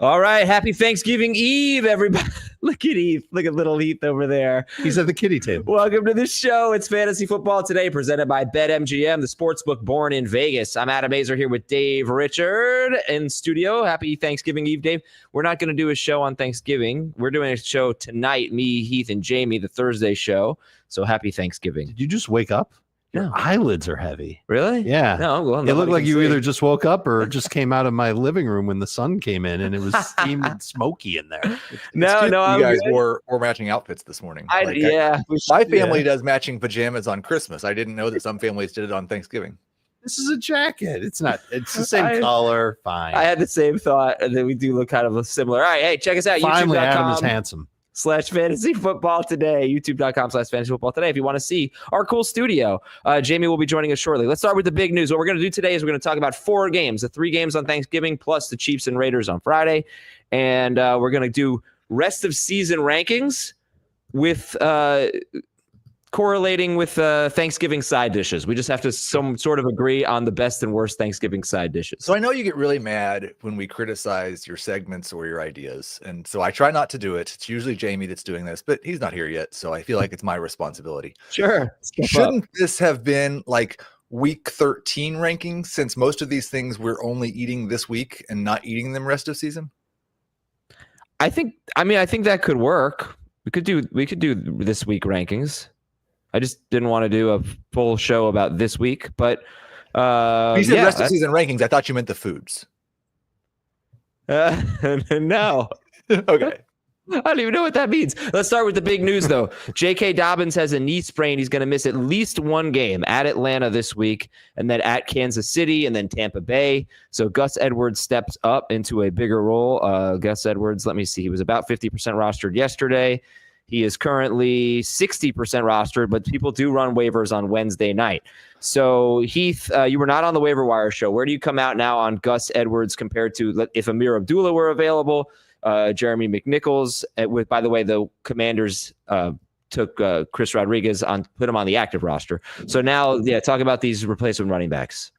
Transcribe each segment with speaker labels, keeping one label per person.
Speaker 1: All right. Happy Thanksgiving Eve, everybody. Look at Heath. Look at little Heath over there.
Speaker 2: He's at the kiddie table.
Speaker 1: Welcome to the show. It's Fantasy Football Today, presented by BetMGM, the sportsbook born in Vegas. I'm Adam Azer here with Dave Richard in studio. Happy Thanksgiving Eve, Dave. We're not going to do a show on Thanksgiving. We're doing a show tonight, me, Heath, and Jamie, the Thursday show. So happy Thanksgiving.
Speaker 2: Did you just wake up? Your eyelids are heavy.
Speaker 1: Really?
Speaker 2: Yeah.
Speaker 1: No, well,
Speaker 2: it looked like you either just woke up or just came out of my living room when the sun came in and it was steamy and smoky in there.
Speaker 1: No,
Speaker 3: you guys wore matching outfits this morning. My family does matching pajamas on Christmas. I didn't know that some families did it on Thanksgiving.
Speaker 2: This is a jacket. It's not. It's the same color. Fine.
Speaker 1: I had the same thought, and then we do look kind of similar. All right, hey, check us out.
Speaker 2: Finally, Adam is handsome.
Speaker 1: /fantasy football today, youtube.com/fantasy football today. If you want to see our cool studio, Jamie will be joining us shortly. Let's start with the big news. What we're going to do today is we're going to talk about 4 games, the 3 games on Thanksgiving, plus the Chiefs and Raiders on Friday. And we're going to do rest of season rankings with correlating with Thanksgiving side dishes. We just have to some sort of agree on the best and worst Thanksgiving side dishes.
Speaker 3: So I know you get really mad when we criticize your segments or your ideas. And so I try not to do it. It's usually Jamie that's doing this, but he's not here yet. So I feel like it's my responsibility.
Speaker 1: Sure.
Speaker 3: Shouldn't this have been like week 13 rankings, since most of these things we're only eating this week and not eating them rest of season?
Speaker 1: I think that could work. We could do this week rankings. I just didn't want to do a full show about this week, but
Speaker 3: you said rest of season rankings. I thought you meant the foods.
Speaker 1: No.
Speaker 3: Okay.
Speaker 1: I don't even know what that means. Let's start with the big news, though. J.K. Dobbins has a knee sprain. He's going to miss at least 1 game at Atlanta this week, and then at Kansas City, and then Tampa Bay. So Gus Edwards steps up into a bigger role. Gus Edwards, let me see. He was about 50% rostered yesterday. He is currently 60% rostered, but people do run waivers on Wednesday night. So, Heath, you were not on the waiver wire show. Where do you come out now on Gus Edwards compared to if Amir Abdullah were available, Jeremy McNichols? By the way, the Commanders took Chris Rodriguez put him on the active roster. So now, talk about these replacement running backs.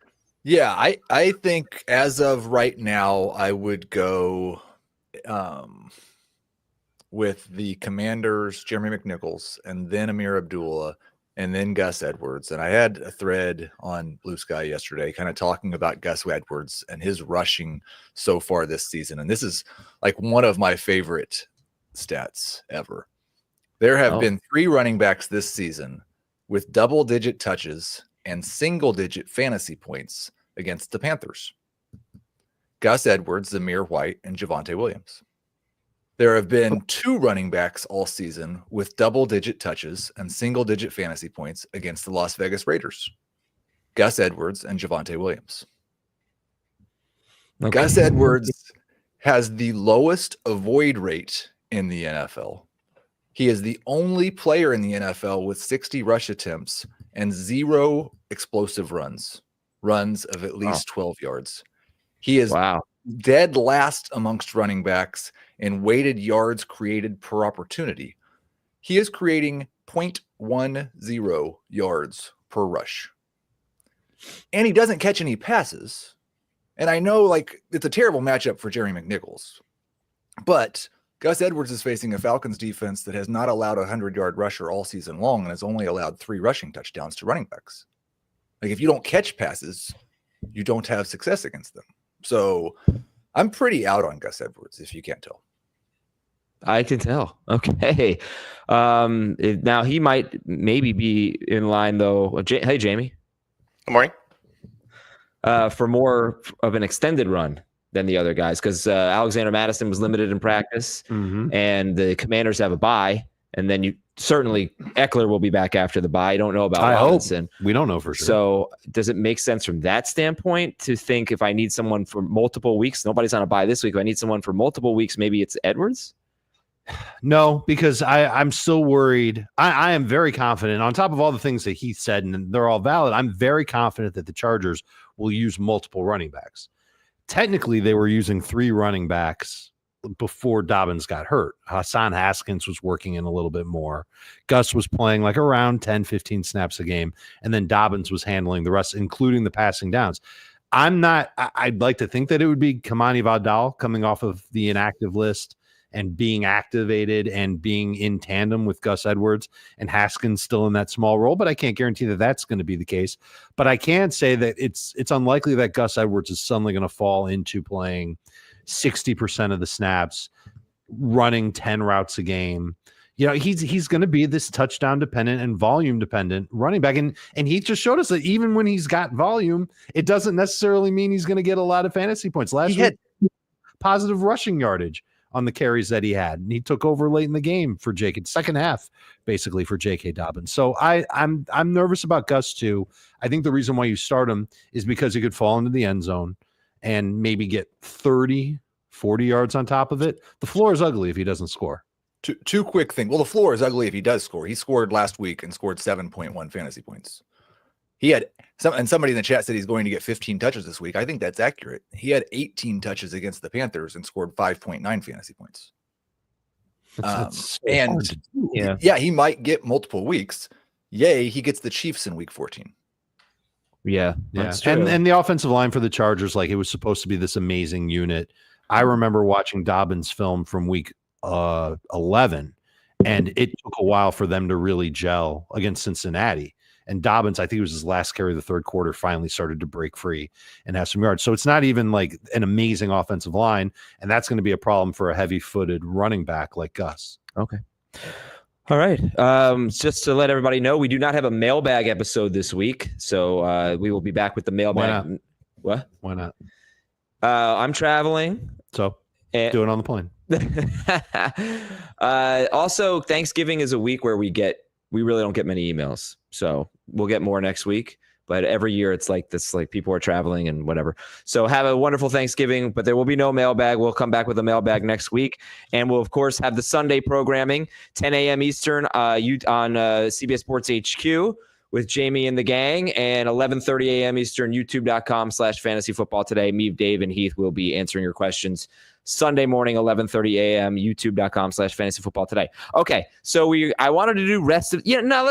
Speaker 3: Yeah, I think as of right now, I would go with the Commanders, Jeremy McNichols, and then Amir Abdullah, and then Gus Edwards. And I had a thread on Blue Sky yesterday kind of talking about Gus Edwards and his rushing so far this season. And this is like one of my favorite stats ever. There have been 3 running backs this season with double-digit touches and single-digit fantasy points against the Panthers. Gus Edwards, Zamir White, and Javonte Williams. There have been 2 running backs all season with double-digit touches and single-digit fantasy points against the Las Vegas Raiders. Gus Edwards and Javonte Williams. Okay. Gus Edwards has the lowest avoid rate in the NFL. He is the only player in the NFL with 60 rush attempts and 0 explosive runs of at least 12 yards. He is dead last amongst running backs in weighted yards created per opportunity. He is creating 0.10 yards per rush. And he doesn't catch any passes. And I know it's a terrible matchup for Jerry McNichols. But Gus Edwards is facing a Falcons defense that has not allowed a 100-yard rusher all season long and has only allowed 3 rushing touchdowns to running backs. If you don't catch passes, you don't have success against them. So I'm pretty out on Gus Edwards, if you can't tell.
Speaker 1: I can tell. Okay. Now he might maybe be in line, though. Hey, Jamie.
Speaker 4: Good morning.
Speaker 1: For more of an extended run than the other guys, because Alexander Madison was limited in practice, and the Commanders have a bye, and then certainly Eckler will be back after the bye. I don't know about Robinson.
Speaker 2: We don't know for sure.
Speaker 1: So does it make sense from that standpoint to think if I need someone for multiple weeks, nobody's on a bye this week, if I need someone for multiple weeks, maybe it's Edwards?
Speaker 2: No, because I'm still worried. I am very confident, on top of all the things that Heath said, and they're all valid, I'm very confident that the Chargers will use multiple running backs. Technically, they were using 3 running backs before Dobbins got hurt. Hassan Haskins was working in a little bit more. Gus was playing like around 10, 15 snaps a game. And then Dobbins was handling the rest, including the passing downs. I'd like to think that it would be Kamani Vidal coming off of the inactive list and being activated and being in tandem with Gus Edwards, and Haskins still in that small role, but I can't guarantee that that's going to be the case. But I can say that it's unlikely that Gus Edwards is suddenly going to fall into playing 60% of the snaps, running 10 routes a game. He's going to be this touchdown dependent and volume dependent running back. And he just showed us that even when he's got volume, it doesn't necessarily mean he's going to get a lot of fantasy points. Last week, positive rushing yardage on the carries that he had. And he took over late in the game for J.K. second half, basically, for J.K. Dobbins. So I'm nervous about Gus too. I think the reason why you start him is because he could fall into the end zone and maybe get 30, 40 yards on top of it. The floor is ugly if he doesn't score.
Speaker 3: Two quick things. Well, the floor is ugly if he does score. He scored last week and scored 7.1 fantasy points. He had somebody in the chat said he's going to get 15 touches this week. I think that's accurate. He had 18 touches against the Panthers and scored 5.9 fantasy points. He might get multiple weeks. Yay, he gets the Chiefs in week 14.
Speaker 1: Yeah. That's true.
Speaker 2: And the offensive line for the Chargers, like, it was supposed to be this amazing unit. I remember watching Dobbins film from week 11, and it took a while for them to really gel against Cincinnati. And Dobbins, I think it was his last carry of the third quarter, finally started to break free and have some yards. So it's not even like an amazing offensive line, and that's going to be a problem for a heavy-footed running back like Gus.
Speaker 1: Okay. All right. Just to let everybody know, we do not have a mailbag episode this week, so we will be back with the mailbag. What?
Speaker 2: Why not?
Speaker 1: I'm traveling.
Speaker 2: So do it on the plane.
Speaker 1: Also, Thanksgiving is a week where we really don't get many emails, so we'll get more next week. But every year it's like this, like people are traveling and whatever. So have a wonderful Thanksgiving, but there will be no mailbag. We'll come back with a mailbag next week. And we'll, of course, have the Sunday programming, 10 a.m. Eastern on CBS Sports HQ with Jamie and the gang, and 11:30 a.m. Eastern, youtube.com/fantasy football today. Me, Dave, and Heath will be answering your questions Sunday morning, 11:30 a.m., youtube.com/fantasy football today. Okay, so I wanted to do let's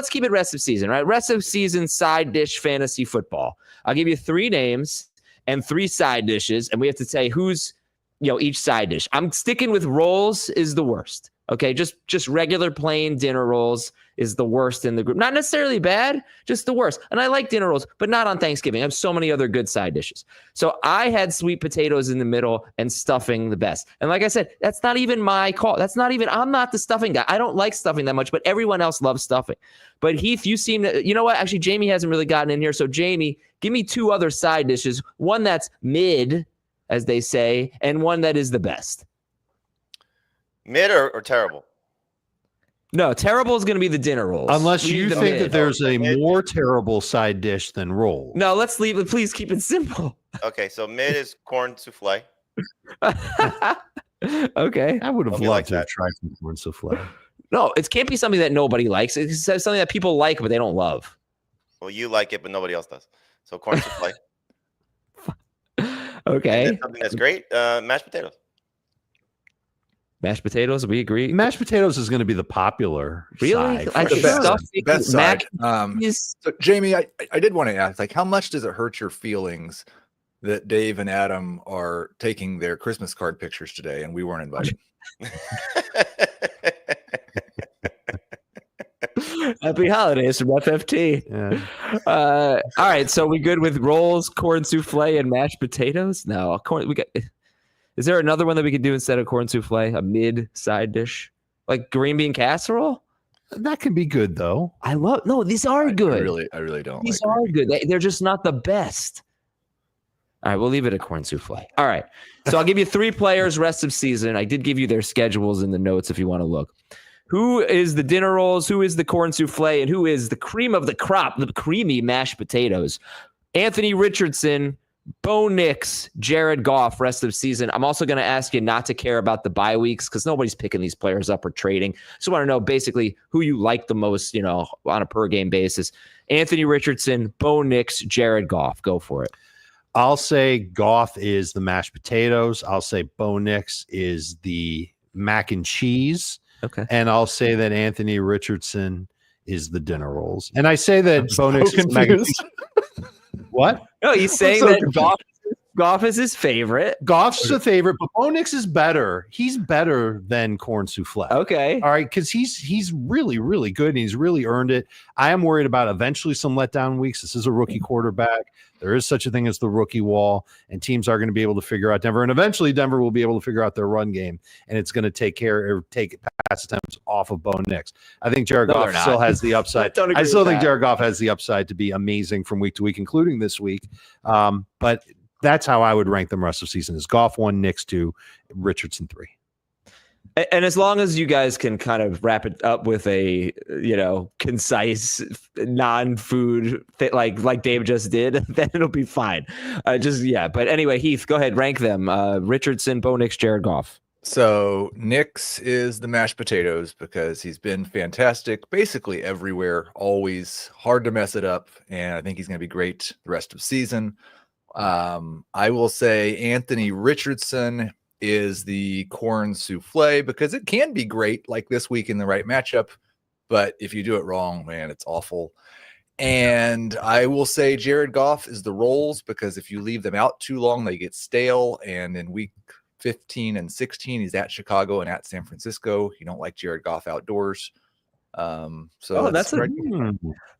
Speaker 1: keep it rest of season, right? Rest of season side dish fantasy football. I'll give you 3 names and 3 side dishes, and we have to say who's, each side dish. I'm sticking with rolls is the worst. Okay, just regular plain dinner rolls is the worst in the group. Not necessarily bad, just the worst. And I like dinner rolls, but not on Thanksgiving. I have so many other good side dishes. So I had sweet potatoes in the middle and stuffing the best. And like I said, that's not even my call. I'm not the stuffing guy. I don't like stuffing that much, but everyone else loves stuffing. But Heath, you seem to, you know what? Actually, Jamie hasn't really gotten in here. So Jamie, give me 2 other side dishes. One that's mid, as they say, and one that is the best.
Speaker 4: Mid or terrible?
Speaker 1: No, terrible is going to be the dinner rolls.
Speaker 2: Unless you think that there's a more terrible side dish than roll.
Speaker 1: No, let's leave it. Please keep it simple.
Speaker 4: Okay, so mid is corn souffle.
Speaker 1: Okay.
Speaker 2: I would have loved to have tried some corn souffle.
Speaker 1: No, it can't be something that nobody likes. It's something that people like, but they don't love.
Speaker 4: Well, you like it, but nobody else does. So corn souffle.
Speaker 1: Okay.
Speaker 4: Something that's great. Mashed potatoes.
Speaker 1: Mashed potatoes, we agree.
Speaker 2: Mashed potatoes is going to be the popular
Speaker 1: really?
Speaker 2: side.
Speaker 3: The best side. So Jamie, I did want to ask, like, how much does it hurt your feelings that Dave and Adam are taking their Christmas card pictures today and we weren't invited?
Speaker 1: Happy holidays from FFT.
Speaker 2: Yeah.
Speaker 1: All right, so we good with rolls, corn souffle, and mashed potatoes? No, corn. Is there another one that we could do instead of corn souffle? A mid side dish, like green bean casserole?
Speaker 2: That could be good though.
Speaker 1: These are good.
Speaker 3: I really don't.
Speaker 1: These are good. They're just not the best. All right, we'll leave it at corn souffle. All right, so I'll give you 3 players rest of season. I did give you their schedules in the notes if you want to look. Who is the dinner rolls? Who is the corn souffle? And who is the cream of the crop, the creamy mashed potatoes? Anthony Richardson, Bo Nix, Jared Goff, rest of season. I'm also going to ask you not to care about the bye weeks because nobody's picking these players up or trading. So I want to know basically who you like the most, on a per game basis. Anthony Richardson, Bo Nix, Jared Goff. Go for it.
Speaker 2: I'll say Goff is the mashed potatoes. I'll say Bo Nix is the mac and cheese.
Speaker 1: Okay.
Speaker 2: And I'll say that Anthony Richardson is the dinner rolls. And I say that Bo Nix is mac and cheese. What?
Speaker 1: No, he's saying that Goff is Goff is his favorite.
Speaker 2: Goff's the favorite, but Bo Nix is better. He's better than corn souffle.
Speaker 1: Okay.
Speaker 2: All right, because he's really, really good, and he's really earned it. I am worried about eventually some letdown weeks. This is a rookie quarterback. There is such a thing as the rookie wall, and teams are going to be able to figure out Denver. And eventually Denver will be able to figure out their run game, and it's going to take pass attempts off of Bo Nix. I think Jared Goff still has the upside. I still think Jared Goff has the upside to be amazing from week to week, including this week. But that's how I would rank them rest of season: is Goff 1, Nix 2, Richardson 3.
Speaker 1: And as long as you guys can kind of wrap it up with a, concise non-food like Dave just did, then it'll be fine. But anyway, Heath, go ahead, rank them. Richardson, Bo Nix, Jared Goff.
Speaker 3: So Nix is the mashed potatoes because he's been fantastic basically everywhere, always hard to mess it up, and I think he's going to be great the rest of the season. I will say Anthony Richardson is the corn souffle because it can be great like this week in the right matchup, but if you do it wrong, man, it's awful. And I will say Jared Goff is the rolls because if you leave them out too long, they get stale. And in week 15 and 16, he's at Chicago and at San Francisco. You don't like Jared Goff outdoors. That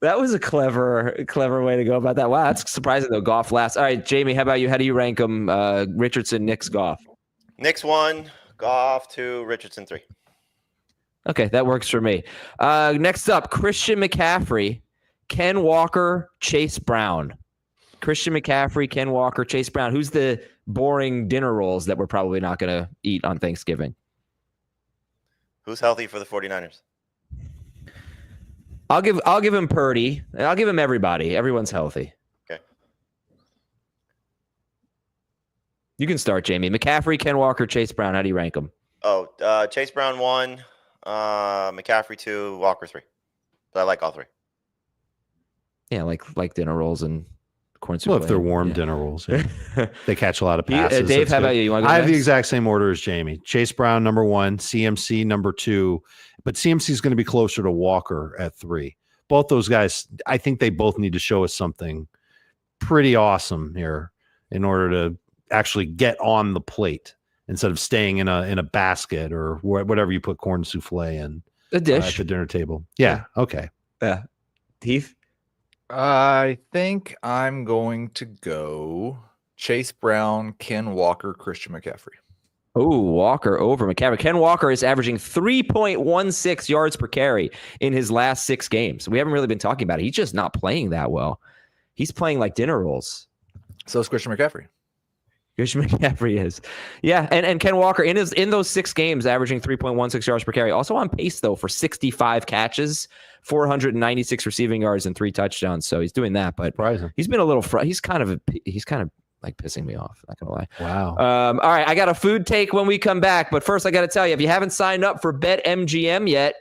Speaker 3: was a clever way to go about that. Wow, that's surprising though. Goff last. All right, Jamie, how about you? How do you rank them? Richardson, Nix, Goff.
Speaker 4: Nix 1, Goff 2, Richardson 3.
Speaker 1: Okay, that works for me. Next up, Christian McCaffrey, Ken Walker, Chase Brown. Christian McCaffrey, Ken Walker, Chase Brown. Who's the boring dinner rolls that we're probably not going to eat on Thanksgiving?
Speaker 4: Who's healthy for the 49ers?
Speaker 1: I'll give him Purdy. I'll give him everybody. Everyone's healthy.
Speaker 4: Okay.
Speaker 1: You can start, Jamie. McCaffrey, Ken Walker, Chase Brown. How do you rank them?
Speaker 4: Chase Brown 1, McCaffrey 2, Walker 3. But I like all three.
Speaker 1: Yeah, like dinner rolls and corn soup.
Speaker 2: Well, if they're warm dinner rolls, they catch a lot of passes.
Speaker 1: Dave, how about you?
Speaker 2: I have the exact same order as Jamie. Chase Brown, number 1, CMC, number 2. But CMC is going to be closer to Walker at 3. Both those guys, I think they both need to show us something pretty awesome here in order to actually get on the plate instead of staying in a basket or whatever you put corn souffle in.
Speaker 1: A dish.
Speaker 2: At the dinner table. Yeah. Okay.
Speaker 1: Yeah. Heath?
Speaker 3: I think I'm going to go Chase Brown, Ken Walker, Christian McCaffrey.
Speaker 1: Oh, Walker over McCaffrey. Ken Walker is averaging 3.16 yards per carry in his last 6 games. We haven't really been talking about it. He's just not playing that well. He's playing like dinner rolls.
Speaker 3: So is Christian McCaffrey.
Speaker 1: Christian McCaffrey is. Yeah, and Ken Walker in those 6 games averaging 3.16 yards per carry. Also on pace, though, for 65 catches, 496 receiving yards, and 3 touchdowns. So he's doing that. But
Speaker 2: surprising.
Speaker 1: He's been a little he's kind of like pissing me off. Not gonna lie.
Speaker 2: Wow.
Speaker 1: All right, I got a food take when we come back, but first I got to tell you, if you haven't signed up for BetMGM yet,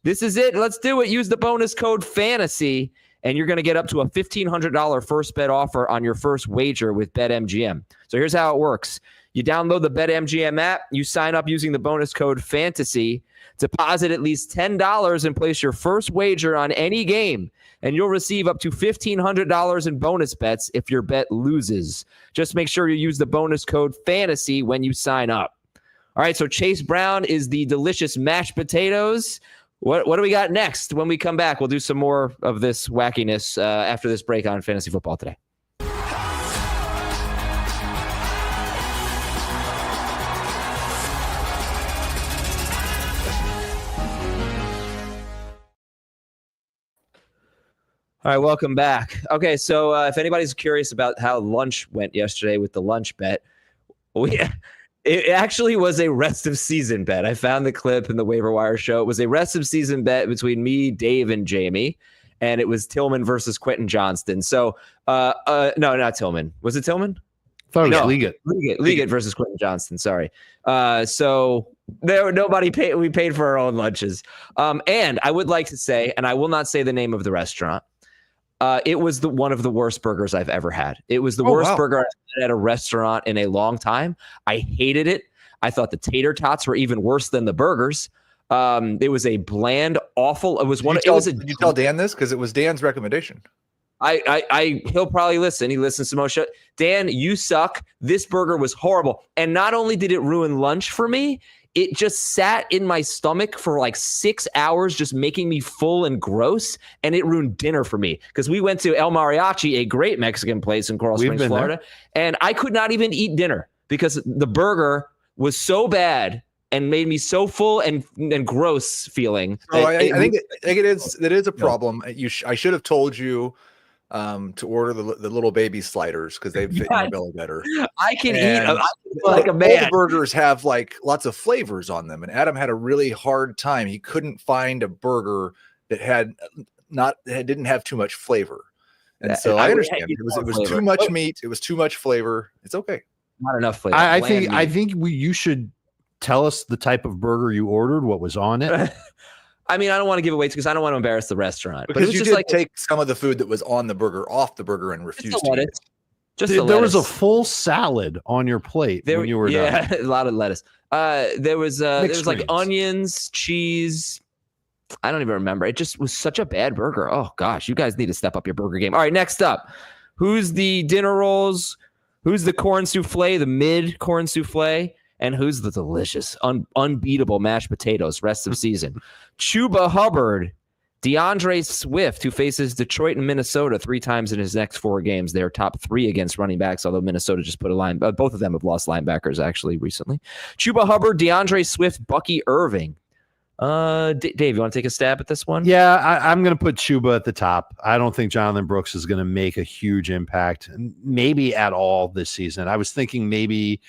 Speaker 1: this is it. Let's do it. Use the bonus code FANTASY, and you're going to get up to a $1,500 first bet offer on your first wager with BetMGM. So here's how it works: you download the BetMGM app, you sign up using the bonus code FANTASY, deposit at least $10 and place your first wager on any game, and you'll receive up to $1,500 in bonus bets if your bet loses. Just make sure you use the bonus code FANTASY when you sign up. All right, so Chase Brown is the delicious mashed potatoes. What do we got next? When we come back, we'll do some more of this wackiness after this break on Fantasy Football Today. All right, welcome back. Okay, so if anybody's curious about how lunch went yesterday with the lunch bet, it actually was a rest of season bet. I found the clip in the waiver wire show. It was a rest of season bet between me, Dave, and Jamie, and it was Tillman versus Quentin Johnston. So, no, not Tillman. Was it Tillman?
Speaker 2: I thought it was Liggett.
Speaker 1: Liggett versus Quentin Johnston. Sorry. So nobody paid. We paid for our own lunches. And I would like to say, and I will not say the name of the restaurant. It was one of the worst burgers I've ever had. It was the worst burger I've had at a restaurant in a long time. I hated it. I thought the tater tots were even worse than the burgers. It was a bland, awful. It was one.
Speaker 3: Did you tell Dan this because it was Dan's recommendation?
Speaker 1: He'll probably listen. He listens to most shows. Dan, you suck. This burger was horrible. And not only did it ruin lunch for me, it just sat in my stomach for like 6 hours, just making me full and gross. And it ruined dinner for me because we went to El Mariachi, a great Mexican place in Coral Springs, Florida. And I could not even eat dinner because the burger was so bad and made me so full and gross feeling.
Speaker 3: I think it is a problem. I should have told you to order the little baby sliders because they fit your belly better.
Speaker 1: I can eat like a man.
Speaker 3: All the burgers have like lots of flavors on them, and Adam had a really hard time. He couldn't find a burger that didn't have too much flavor. And so I understand it was too much meat. It was too much flavor. It's okay.
Speaker 1: Not enough flavor.
Speaker 2: I think you should tell us the type of burger you ordered, what was on it.
Speaker 1: I mean, I don't want to give away because I don't want to embarrass the restaurant.
Speaker 3: Because you did take some of the food that was on the burger off the burger and refused to eat it.
Speaker 2: There was a full salad on your plate when you were done.
Speaker 1: A lot of lettuce. There was like onions, cheese. I don't even remember. It just was such a bad burger. Oh gosh, you guys need to step up your burger game. All right, next up, who's the dinner rolls? Who's the corn souffle? The mid corn souffle. And who's the delicious, unbeatable mashed potatoes rest of season? Chuba Hubbard, DeAndre Swift, who faces Detroit and Minnesota 3 times in his next 4 games. They're top 3 against running backs, although Minnesota just put a line. Both of them have lost linebackers, actually, recently. Chuba Hubbard, DeAndre Swift, Bucky Irving. Dave, you want to take a stab at this one?
Speaker 2: Yeah, I'm going to put Chuba at the top. I don't think Jonathan Brooks is going to make a huge impact, maybe at all this season. I was thinking maybe...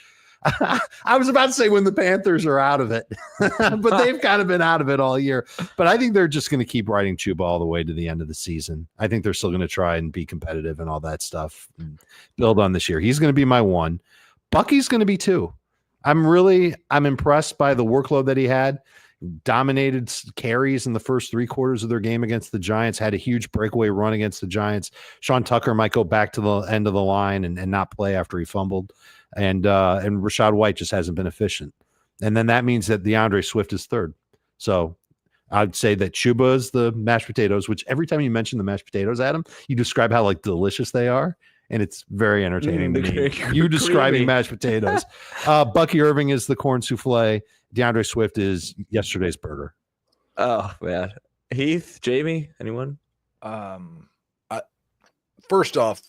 Speaker 2: I was about to say when the Panthers are out of it, but they've kind of been out of it all year. But I think they're just going to keep riding Chuba all the way to the end of the season. I think they're still going to try and be competitive and all that stuff and build on this year. He's going to be my 1. Bucky's going to be 2. I'm impressed by the workload that he had. Dominated carries in the first 3 quarters of their game against the Giants, had a huge breakaway run against the Giants. Sean Tucker might go back to the end of the line and not play after he fumbled. And Rachaad White just hasn't been efficient. And then that means that DeAndre Swift is 3rd. So I'd say that Chuba is the mashed potatoes, which every time you mention the mashed potatoes, Adam, you describe how like delicious they are. And it's very entertaining to me. You describing mashed potatoes. Bucky Irving is the corn souffle. DeAndre Swift is yesterday's burger.
Speaker 1: Oh, man. Heath, Jamie, anyone?
Speaker 3: First off,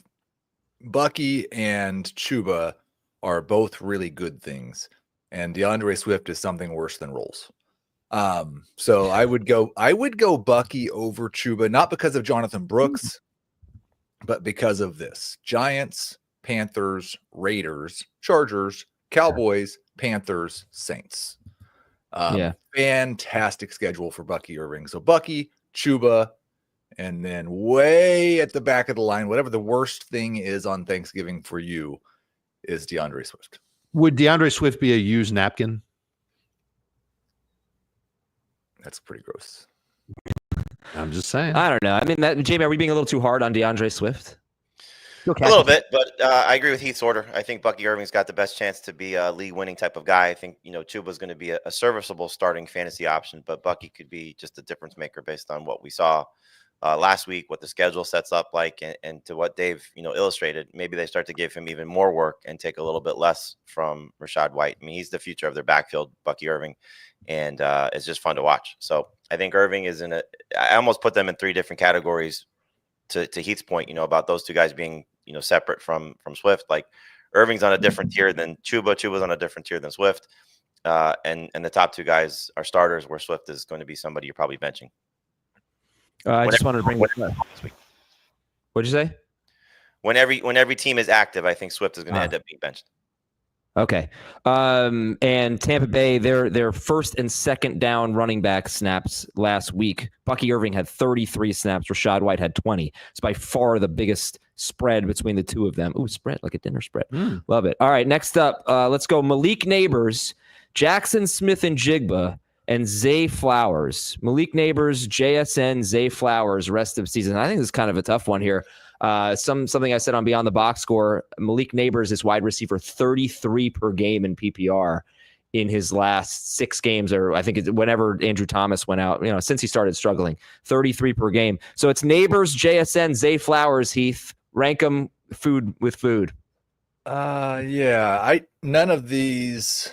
Speaker 3: Bucky and Chuba are both really good things, and DeAndre Swift is something worse than rolls. So I would go Bucky over Chuba, not because of Jonathan Brooks, but because of this: Giants, Panthers, Raiders, Chargers, Cowboys, Panthers, Saints. Fantastic schedule for Bucky Irving. So Bucky, Chuba, and then way at the back of the line, whatever the worst thing is on Thanksgiving for you, is DeAndre Swift.
Speaker 2: Would DeAndre Swift be a used napkin?
Speaker 3: That's pretty gross.
Speaker 2: I'm just saying.
Speaker 1: I don't know. I mean, Jamie, are we being a little too hard on DeAndre Swift?
Speaker 4: A little bit, but I agree with Heath's order. I think Bucky Irving's got the best chance to be a league-winning type of guy. I think, Chuba's going to be a serviceable starting fantasy option, but Bucky could be just a difference maker based on what we saw last week, what the schedule sets up like, and to what Dave, illustrated. Maybe they start to give him even more work and take a little bit less from Rachaad White. I mean, he's the future of their backfield, Bucky Irving, and it's just fun to watch. So I think Irving is I almost put them in 3 different categories to Heath's point, about those 2 guys being, separate from Swift. Like Irving's on a different tier than Chuba. Chuba's on a different tier than Swift. And the top 2 guys are starters, where Swift is going to be somebody you're probably benching.
Speaker 1: I just wanted to bring this up. What'd you say?
Speaker 4: When every team is active, I think Swift is going to end up being benched.
Speaker 1: Okay. And Tampa Bay, their first and second down running back snaps last week. Bucky Irving had 33 snaps. Rachaad White had 20. It's by far the biggest spread between the 2 of them. Ooh, spread, like a dinner spread. Love it. All right, next up, let's go Malik Nabers, Jaxon Smith-Njigba, and Zay Flowers. Malik Nabers, JSN, Zay Flowers, rest of season. I think this is kind of a tough one here. Something I said on Beyond the Box Score, Malik Nabers is wide receiver 33 per game in PPR. in his last 6 games, or I think whenever Andrew Thomas went out, since he started struggling, 33 per game. So it's Nabers, JSN, Zay Flowers, Heath. Rank them food with food.
Speaker 3: None of these,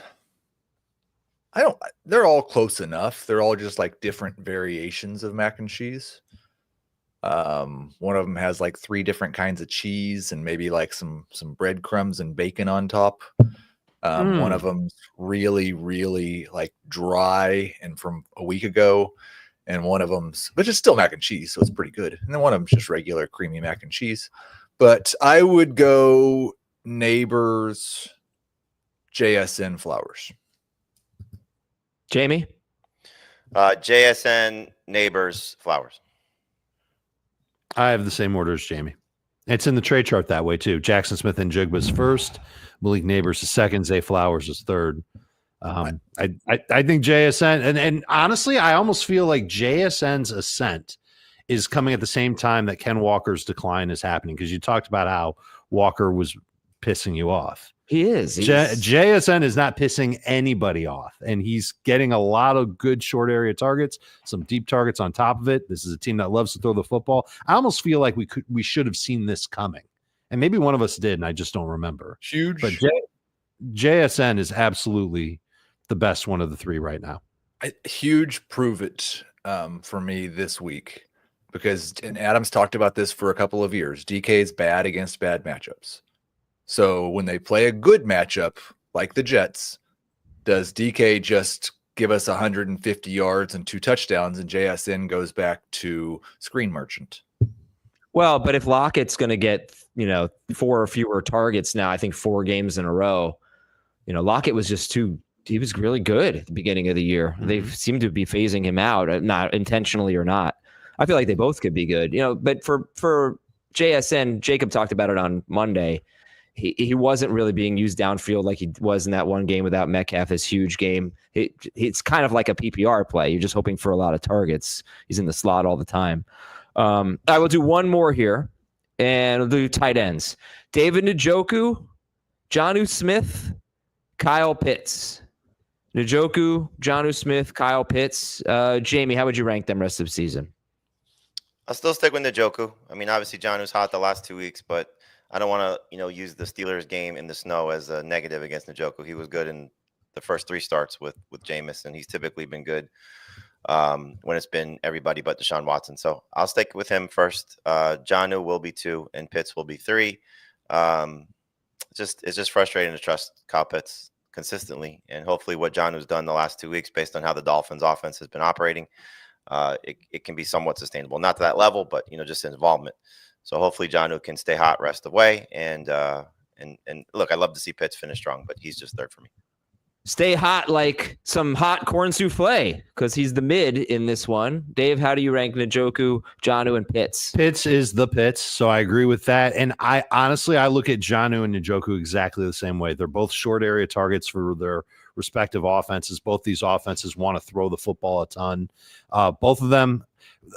Speaker 3: they're all close enough. They're all just like different variations of mac and cheese. One of them has like 3 different kinds of cheese and maybe like some breadcrumbs and bacon on top. One of them's really, really like dry and from a week ago. And one of them's, but it's still mac and cheese, so it's pretty good. And then one of them's just regular creamy mac and cheese. But I would go Nabers, JSN, Flowers.
Speaker 1: Jamie?
Speaker 4: JSN, Nabers, Flowers.
Speaker 2: I have the same order as Jamie. It's in the trade chart that way too. Jaxon Smith and Njigba is first. Malik Nabers is second. Zay Flowers is third. I think JSN, and honestly, I almost feel like JSN's ascent is coming at the same time that Ken Walker's decline is happening, because you talked about how Walker was pissing you off.
Speaker 1: He is.
Speaker 2: JSN is not pissing anybody off, and he's getting a lot of good short area targets, some deep targets on top of it. This is a team that loves to throw the football. I almost feel like we should have seen this coming, and maybe one of us did, and I just don't remember.
Speaker 3: Huge.
Speaker 2: But JSN is absolutely the best one of the 3 right now.
Speaker 3: Huge prove it for me this week, because and Adam's talked about this for a couple of years. DK is bad against bad matchups. So when they play a good matchup like the Jets, does DK just give us 150 yards and 2 touchdowns, and JSN goes back to screen merchant?
Speaker 1: Well, but if Lockett's going to get 4 or fewer targets now, I think 4 games in a row, Lockett was just he was really good at the beginning of the year. Mm-hmm. They seem to be phasing him out, not intentionally or not. I feel like they both could be good, but for JSN, Jacob talked about it on Monday. He wasn't really being used downfield like he was in that one game without Metcalf, his huge game. It's kind of like a PPR play. You're just hoping for a lot of targets. He's in the slot all the time. I will do one more here, and we'll do tight ends. David Njoku, Jonnu Smith, Kyle Pitts. Njoku, Jonnu Smith, Kyle Pitts. Jamie, how would you rank them rest of the season?
Speaker 4: I'll still stick with Njoku. I mean, obviously Jonnu's hot the last 2 weeks, but I don't want to, use the Steelers game in the snow as a negative against Njoku. He was good in the first 3 starts with Jameis, and he's typically been good when it's been everybody but Deshaun Watson. So I'll stick with him first. Jonnu will be 2, and Pitts will be 3. It's just frustrating to trust Kyle Pitts consistently, and hopefully what Jonnu's done the last 2 weeks, based on how the Dolphins offense has been operating, it can be somewhat sustainable. Not to that level, but just involvement. So hopefully Jonnu can stay hot rest of the way. And look, I love to see Pitts finish strong, but he's just third for me.
Speaker 1: Stay hot like some hot corn souffle, because he's the mid in this one. Dave, how do you rank Njoku, Jonnu, and Pitts?
Speaker 2: Pitts is the Pitts, so I agree with that. And I honestly look at Jonnu and Njoku exactly the same way. They're both short area targets for their respective offenses. Both these offenses want to throw the football a ton. Both of them,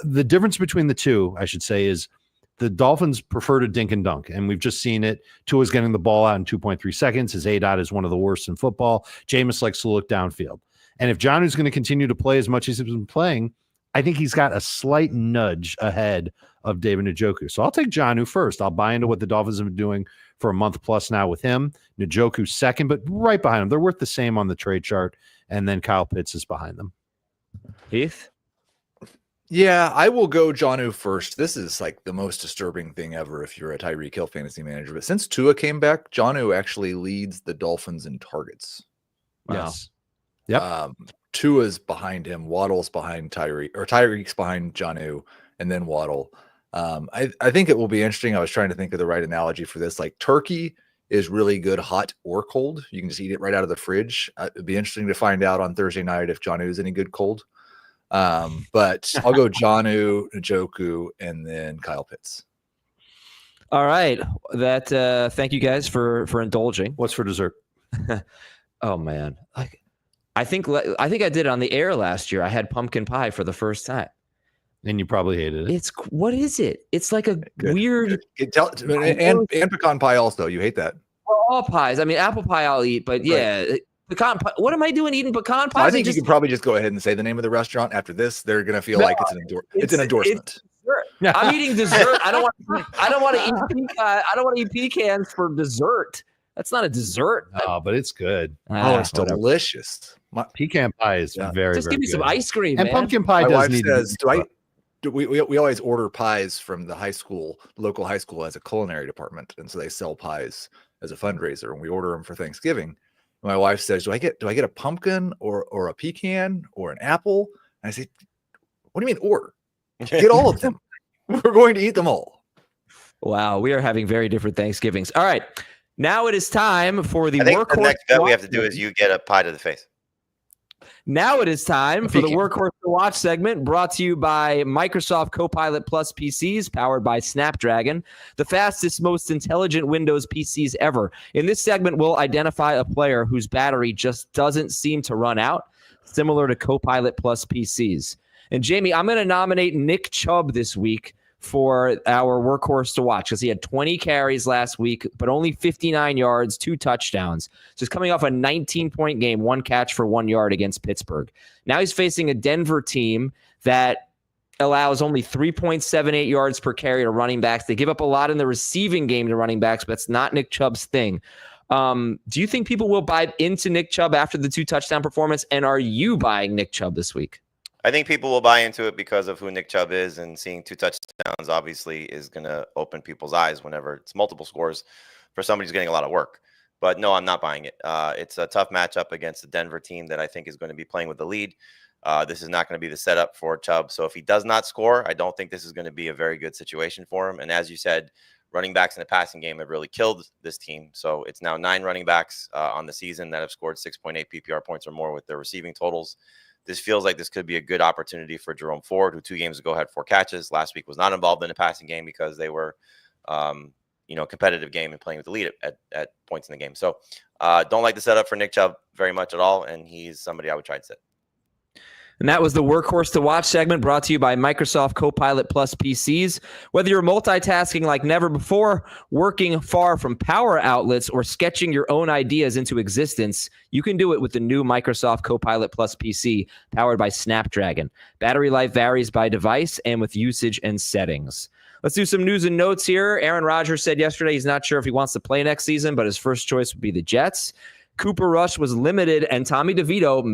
Speaker 2: the difference between the two, I should say, is the Dolphins prefer to dink and dunk, and we've just seen it. Tua's getting the ball out in 2.3 seconds. His ADOT is one of the worst in football. Jameis likes to look downfield. And if Jonnu's going to continue to play as much as he's been playing, I think he's got a slight nudge ahead of David Njoku. So I'll take Jonnu first. I'll buy into what the Dolphins have been doing for a month plus now with him. Njoku second, but right behind him. They're worth the same on the trade chart, and then Kyle Pitts is behind them.
Speaker 1: Heath?
Speaker 3: Yeah, I will go Jonnu first. This is like the most disturbing thing ever if you're a Tyreek Hill fantasy manager. But since Tua came back, Jonnu actually leads the Dolphins in targets.
Speaker 1: Wow.
Speaker 2: Yes. Yep.
Speaker 3: Tua's behind him. Waddle's behind Tyreek's behind Jonnu, and then Waddle. I think it will be interesting. I was trying to think of the right analogy for this. Like turkey is really good hot or cold. You can just eat it right out of the fridge. It'd be interesting to find out on Thursday night if Jonnu is any good cold. But I'll go Jonnu, Njoku, and then Kyle Pitts.
Speaker 1: All right. Thank you guys for indulging.
Speaker 2: What's for dessert?
Speaker 1: Oh man. I think I did it on the air last year. I had pumpkin pie for the first time.
Speaker 2: And you probably hated it.
Speaker 1: What is it? It's like a weird
Speaker 3: And pecan pie also. You hate that.
Speaker 1: All pies. I mean, apple pie I'll eat, but yeah, pecan pie. What am I doing eating pecan
Speaker 3: I
Speaker 1: pies?
Speaker 3: think you can probably just go ahead and say the name of the restaurant. After this, they're going to feel like it's an endorsement.
Speaker 1: I'm eating dessert. I don't want to eat pecans for dessert. That's not a dessert.
Speaker 2: Oh, but it's good.
Speaker 3: It's delicious.
Speaker 2: Pecan pie is very,
Speaker 1: just
Speaker 2: very
Speaker 1: give me
Speaker 2: good.
Speaker 1: some ice cream,
Speaker 2: and
Speaker 1: man.
Speaker 2: pumpkin pie
Speaker 3: My
Speaker 2: does
Speaker 3: wife
Speaker 2: need
Speaker 3: says,
Speaker 2: to be
Speaker 3: we always order pies from the high school. The local high school has a culinary department, and so they sell pies as a fundraiser, and we order them for Thanksgiving. My wife says, do I get a pumpkin or a pecan or an apple? And I say, what do you mean order? Get all of them. We're going to eat them all.
Speaker 1: Wow, we are having very different Thanksgivings. All right, now it is time for the
Speaker 4: I think
Speaker 1: Workhorse.
Speaker 4: the next bet we have to do is you get a pie to the face.
Speaker 1: Now it is time for the Workhorse to Watch segment, brought to you by Microsoft Copilot Plus PCs, powered by Snapdragon, the fastest, most intelligent Windows PCs ever. In this segment, we'll identify a player whose battery just doesn't seem to run out, similar to Copilot Plus PCs. And Jamie, I'm going to nominate Nick Chubb this week for our Workhorse to Watch because he had 20 carries last week, but only 59 yards, 2 touchdowns. Just coming off a 19-point game, 1 catch for 1 yard against Pittsburgh. Now he's facing a Denver team that allows only 3.78 yards per carry to running backs. They give up a lot in the receiving game to running backs, but it's not Nick Chubb's thing. Do you think people will buy into Nick Chubb after the 2 touchdown performance? And are you buying Nick Chubb this week?
Speaker 4: I think people will buy into it because of who Nick Chubb is, and seeing 2 touchdowns obviously is going to open people's eyes whenever it's multiple scores for somebody who's getting a lot of work. But no, I'm not buying it. It's a tough matchup against the Denver team that I think is going to be playing with the lead. This is not going to be the setup for Chubb. So if he does not score, I don't think this is going to be a very good situation for him. And as you said, running backs in the passing game have really killed this team. So it's now 9 running backs on the season that have scored 6.8 PPR points or more with their receiving totals. This feels like this could be a good opportunity for Jerome Ford, who 2 games ago had 4 catches. Last week was not involved in the passing game because they were, competitive game and playing with the lead at points in the game. So don't like the setup for Nick Chubb very much at all, and he's somebody I would try to sit.
Speaker 1: And that was the Workhorse to Watch segment brought to you by Microsoft Copilot Plus PCs. Whether you're multitasking like never before, working far from power outlets, or sketching your own ideas into existence, you can do it with the new Microsoft Copilot Plus PC powered by Snapdragon. Battery life varies by device and with usage and settings. Let's do some news and notes here. Aaron Rodgers said yesterday he's not sure if he wants to play next season, but his first choice would be the Jets. Cooper Rush was limited, and Tommy DeVito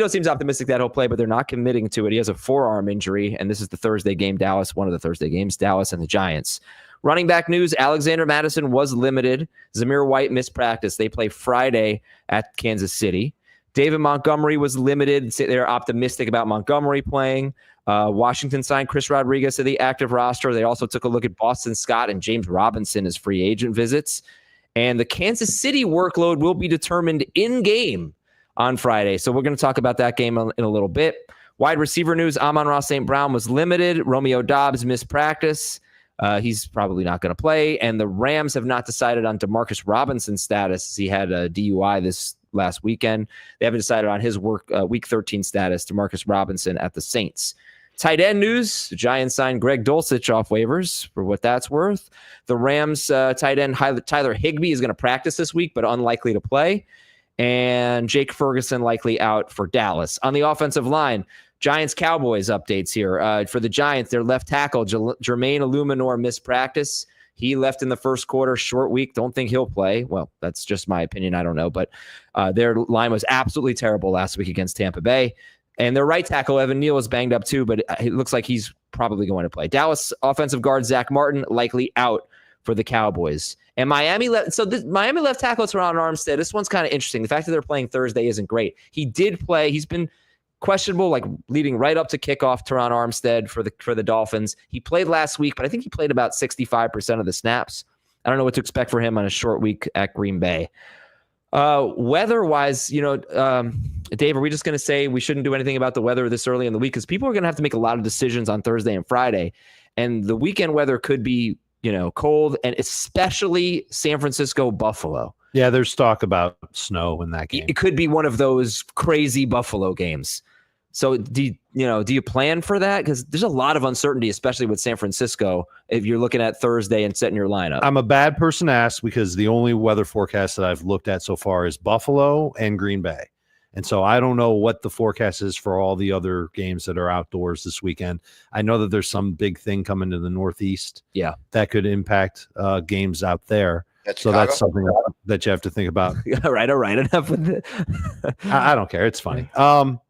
Speaker 1: seems optimistic that he'll play, but they're not committing to it. He has a forearm injury, and this is the Thursday game, Dallas, one of the Thursday games, Dallas and the Giants. Running back news, Alexander Mattison was limited. Zamir White missed practice. They play Friday at Kansas City. David Montgomery was limited. They're optimistic about Montgomery playing. Washington signed Chris Rodriguez to the active roster. They also took a look at Boston Scott and James Robinson as free agent visits. And the Kansas City workload will be determined in-game on Friday. So we're going to talk about that game in a little bit. Wide receiver news, Amon-Ra St. Brown was limited. Romeo Dobbs missed practice. He's probably not going to play. And the Rams have not decided on Demarcus Robinson's status. He had a DUI this last weekend. They haven't decided on his week 13 status, Demarcus Robinson at the Saints. Tight end news, the Giants signed Greg Dulcich off waivers for what that's worth. The Rams tight end Tyler Higbee is going to practice this week, but unlikely to play. And Jake Ferguson likely out for Dallas. On the offensive line, Giants-Cowboys updates here. For the Giants, their left tackle, Jermaine Illuminor, missed practice. He left in the first quarter, short week. Don't think he'll play. Well, that's just my opinion. I don't know. But their line was absolutely terrible last week against Tampa Bay. And their right tackle, Evan Neal, is banged up too, but it looks like he's probably going to play. Dallas offensive guard Zach Martin likely out for the Cowboys. And Miami left tackle Teron Armstead. This one's kind of interesting. The fact that they're playing Thursday isn't great. He did play. He's been questionable, like leading right up to kickoff. Teron Armstead for the Dolphins. He played last week, but I think he played about 65% of the snaps. I don't know what to expect for him on a short week at Green Bay. Weather-wise, Dave, are we just going to say we shouldn't do anything about the weather this early in the week? Because people are going to have to make a lot of decisions on Thursday and Friday. And the weekend weather could be, cold, and especially San Francisco, Buffalo.
Speaker 2: Yeah, there's talk about snow in that game.
Speaker 1: It could be one of those crazy Buffalo games. So do you plan for that? Because there's a lot of uncertainty, especially with San Francisco, if you're looking at Thursday and setting your lineup.
Speaker 2: I'm a bad person to ask because the only weather forecast that I've looked at so far is Buffalo and Green Bay. And so I don't know what the forecast is for all the other games that are outdoors this weekend. I know that there's some big thing coming to the Northeast.
Speaker 1: Yeah. That
Speaker 2: could impact games out there.
Speaker 4: So
Speaker 2: that's something that you have to think about.
Speaker 1: All right. Enough with it.
Speaker 2: I don't care. It's funny. All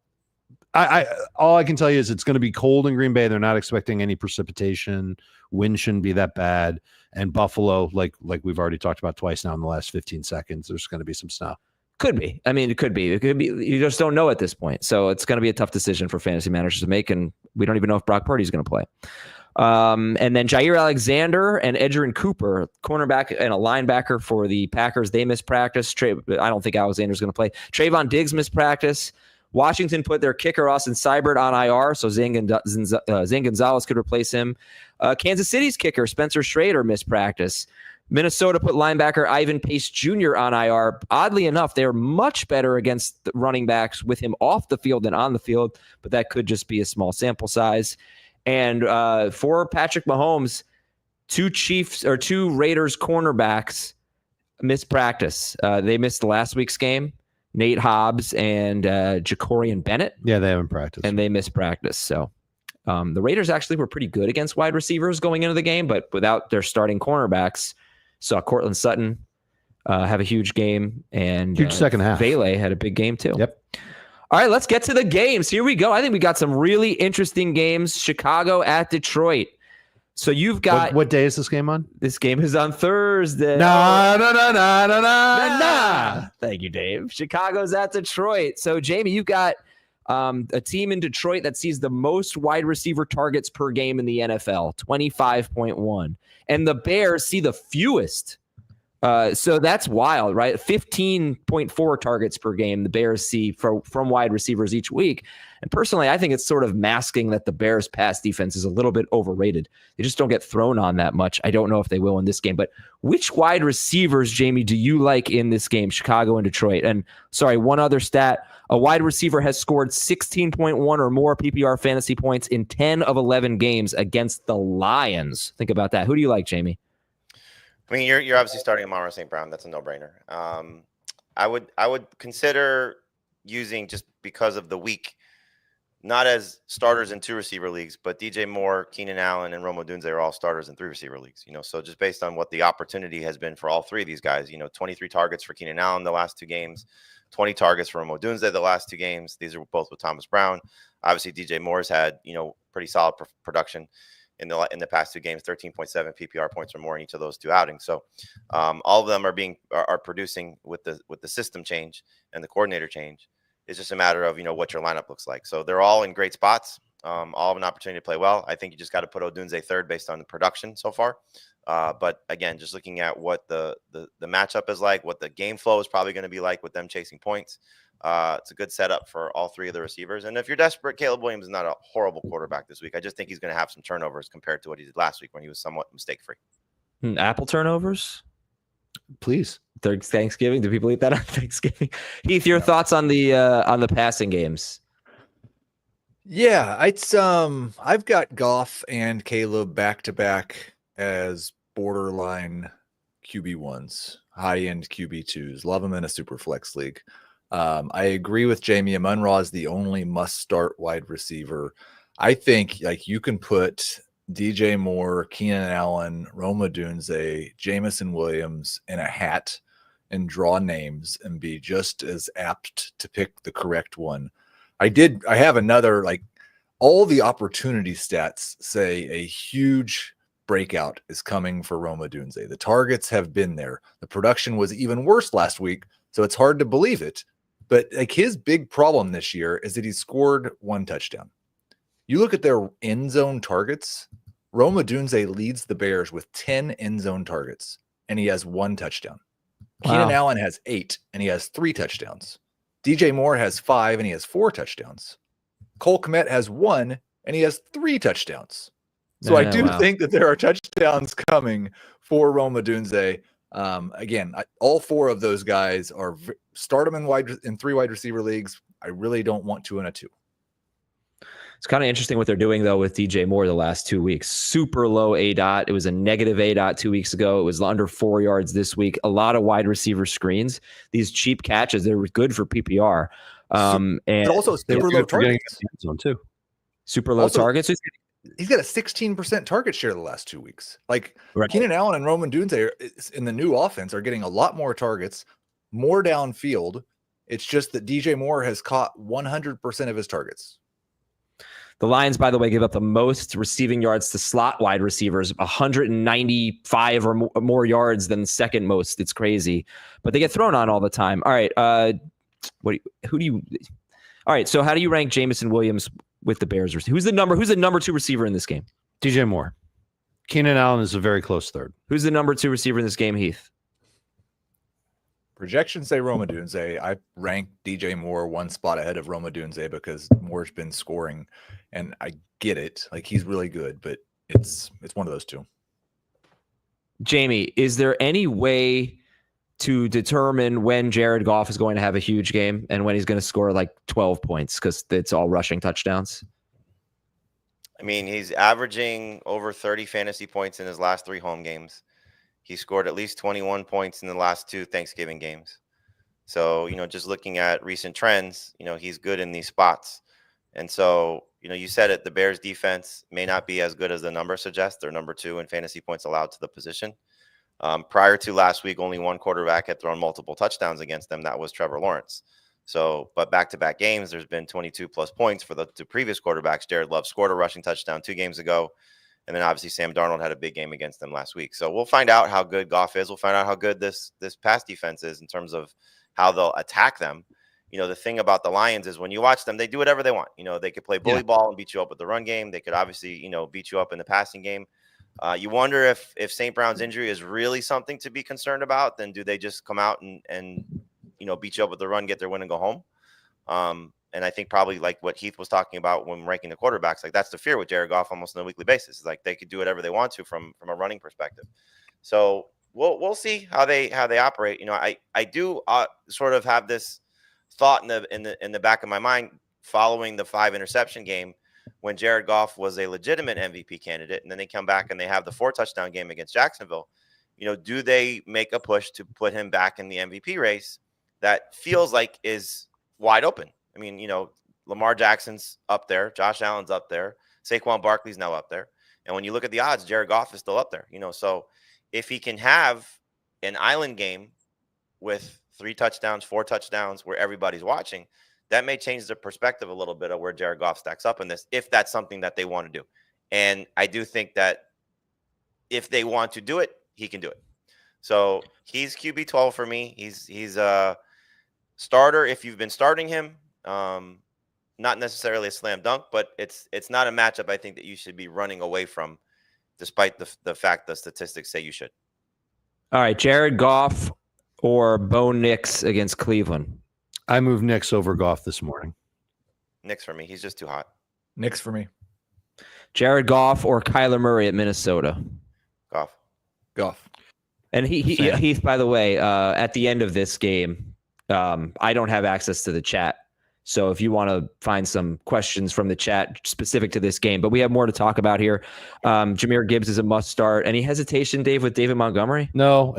Speaker 2: I can tell you is it's going to be cold in Green Bay. They're not expecting any precipitation. Wind shouldn't be that bad. And Buffalo, like we've already talked about twice now in the last 15 seconds, there's going to be some snow.
Speaker 1: Could be. I mean, it could be. You just don't know at this point. So it's going to be a tough decision for fantasy managers to make. And we don't even know if Brock Purdy's going to play. And then Jair Alexander and Edgerrin Cooper, cornerback and a linebacker for the Packers, they missed practice. I don't think Alexander's going to play. Trayvon Diggs missed practice. Washington put their kicker Austin Seibert on IR, so Zane Gonzalez could replace him. Kansas City's kicker Spencer Schrader missed practice. Minnesota put linebacker Ivan Pace Jr. on IR. Oddly enough, they're much better against the running backs with him off the field than on the field, but that could just be a small sample size. And for Patrick Mahomes, two Raiders cornerbacks missed practice. They missed last week's game. Nate Hobbs and Jacorian Bennett.
Speaker 2: Yeah, they haven't practiced.
Speaker 1: And they missed practice. So the Raiders actually were pretty good against wide receivers going into the game, but without their starting cornerbacks, saw Cortland Sutton have a huge game. And
Speaker 2: huge second half.
Speaker 1: Vele had a big game too.
Speaker 2: Yep.
Speaker 1: All right, let's get to the games. Here we go. I think we got some really interesting games. Chicago at Detroit. So you've got...
Speaker 2: What day is this game on?
Speaker 1: This game is on Thursday.
Speaker 2: Nah.
Speaker 1: Thank you, Dave. Chicago's at Detroit. So, Jamie, you've got a team in Detroit that sees the most wide receiver targets per game in the NFL, 25.1. And the Bears see the fewest. So that's wild, right? 15.4 targets per game the Bears see from wide receivers each week. And personally, I think it's sort of masking that the Bears' pass defense is a little bit overrated. They just don't get thrown on that much. I don't know if they will in this game. But which wide receivers, Jamie, do you like in this game, Chicago and Detroit? And sorry, one other stat. A wide receiver has scored 16.1 or more PPR fantasy points in 10 of 11 games against the Lions. Think about that. Who do you like, Jamie?
Speaker 4: I mean, you're obviously starting Amon-Ra St. Brown. That's a no-brainer. I would consider using, just because of the week, not as starters in 2 receiver leagues, but DJ Moore, Keenan Allen, and Rome Odunze are all starters in 3 receiver leagues. So just based on what the opportunity has been for all 3 of these guys, 23 targets for Keenan Allen the last 2 games, 20 targets for Rome Odunze the last 2 games. These are both with Thomas Brown. Obviously, DJ Moore's had pretty solid production in the past 2 games, 13.7 PPR points or more in each of those 2 outings. So all of them are producing with the system change and the coordinator change. It's just a matter of what your lineup looks like. So they're all in great spots, all have an opportunity to play well. I think you just got to put Odunze third based on the production so far. But again, just looking at what the matchup is like, what the game flow is probably going to be like with them chasing points. It's a good setup for all 3 of the receivers. And if you're desperate, Caleb Williams is not a horrible quarterback this week. I just think he's going to have some turnovers compared to what he did last week when he was somewhat mistake-free.
Speaker 1: Apple turnovers?
Speaker 2: Please.
Speaker 1: Thanksgiving. Do people eat that on Thanksgiving? Heath, your thoughts on the passing games?
Speaker 3: Yeah, it's I've got Goff and Caleb back-to-back as borderline QB1s, high-end QB2s. Love them in a super flex league. I agree with Jamie. Amon-Ra is the only must-start wide receiver. I think you can put DJ Moore, Keenan Allen, Rome Odunze, Jamison Williams in a hat and draw names and be just as apt to pick the correct one. I have another, all the opportunity stats say a huge breakout is coming for Rome Odunze. The targets have been there. The production was even worse last week, so it's hard to believe it. But his big problem this year is that he scored 1 touchdown. You look at their end zone targets, Rome Odunze leads the Bears with 10 end zone targets, and he has 1 touchdown.
Speaker 1: Wow.
Speaker 3: Keenan Allen has 8, and he has 3 touchdowns. DJ Moore has 5, and he has 4 touchdowns. Cole Kmet has 1, and he has 3 touchdowns. So I do think that there are touchdowns coming for Rome Odunze. Again, all 4 of those guys are start them in 3 wide receiver leagues. I really don't want 2 and a 2.
Speaker 1: It's kind of interesting what they're doing, though, with DJ Moore the last 2 weeks. Super low ADOT. It was a negative ADOT 2 weeks ago. It was under 4 yards this week. A lot of wide receiver screens. These cheap catches, they were good for PPR. And
Speaker 3: also super low targets.
Speaker 2: Too.
Speaker 1: Super low targets.
Speaker 3: He's got a 16% target share the last 2 weeks. Like Keenan Allen and Roman Dunze in the new offense are getting a lot more targets, more downfield. It's just that DJ Moore has caught 100% of his targets.
Speaker 1: The Lions, by the way, give up the most receiving yards to slot wide receivers, 195 or more yards than second most. It's crazy, but they get thrown on all the time. All right. All right. So how do you rank Jameson Williams with the Bears? Who's the number 2 receiver in this game?
Speaker 2: DJ Moore. Keenan Allen is a very close third.
Speaker 1: Who's the number 2 receiver in this game, Heath?
Speaker 3: Projections say Roma Dunze. I rank DJ Moore one spot ahead of Roma Dunze because Moore's been scoring, and I get it. Like, he's really good, but it's one of those two.
Speaker 1: Jamie, is there any way to determine when Jared Goff is going to have a huge game and when he's going to score like 12 points because it's all rushing touchdowns?
Speaker 4: I mean, he's averaging over 30 fantasy points in his last 3 home games. He scored at least 21 points in the last 2 Thanksgiving games. So, just looking at recent trends, he's good in these spots. And so, you said it, the Bears defense may not be as good as the number suggests. They're number 2 in fantasy points allowed to the position. Prior to last week, only one quarterback had thrown multiple touchdowns against them. That was Trevor Lawrence. So, but back-to-back games, there's been 22 plus points for the 2 previous quarterbacks. Jared Love scored a rushing touchdown 2 games ago. And then obviously Sam Darnold had a big game against them last week. So we'll find out how good Goff is. We'll find out how good this pass defense is in terms of how they'll attack them. The thing about the Lions is when you watch them, they do whatever they want. They could play bully ball and beat you up with the run game. They could obviously, beat you up in the passing game. You wonder if St. Brown's injury is really something to be concerned about. Then do they just come out and beat you up with the run, get their win, and go home? And I think probably like what Heath was talking about when ranking the quarterbacks, like that's the fear with Jared Goff almost on a weekly basis. It's like they could do whatever they want to from a running perspective. So we'll see how they operate. I do sort of have this thought in the back of my mind following the 5 interception game when Jared Goff was a legitimate MVP candidate, and then they come back and they have the 4 touchdown game against Jacksonville. Do they make a push to put him back in the MVP race that feels like is wide open? I mean, Lamar Jackson's up there. Josh Allen's up there. Saquon Barkley's now up there. And when you look at the odds, Jared Goff is still up there. So if he can have an island game with 3 touchdowns, 4 touchdowns where everybody's watching, that may change the perspective a little bit of where Jared Goff stacks up in this, if that's something that they want to do. And I do think that if they want to do it, he can do it. So he's QB 12 for me. He's a starter if you've been starting him. Not necessarily a slam dunk, but it's not a matchup I think that you should be running away from, despite the fact the statistics say you should.
Speaker 1: All right, Jared Goff or Bo Nix against Cleveland?
Speaker 2: I moved Nix over Goff this morning.
Speaker 4: Nix for me. He's just too hot.
Speaker 3: Nix for me.
Speaker 1: Jared Goff or Kyler Murray at Minnesota?
Speaker 4: Goff.
Speaker 1: And Heath, by the way, at the end of this game, I don't have access to the chat. So if you want to find some questions from the chat specific to this game, but we have more to talk about here. Jahmyr Gibbs is a must start. Any hesitation, Dave, with David Montgomery?
Speaker 2: No,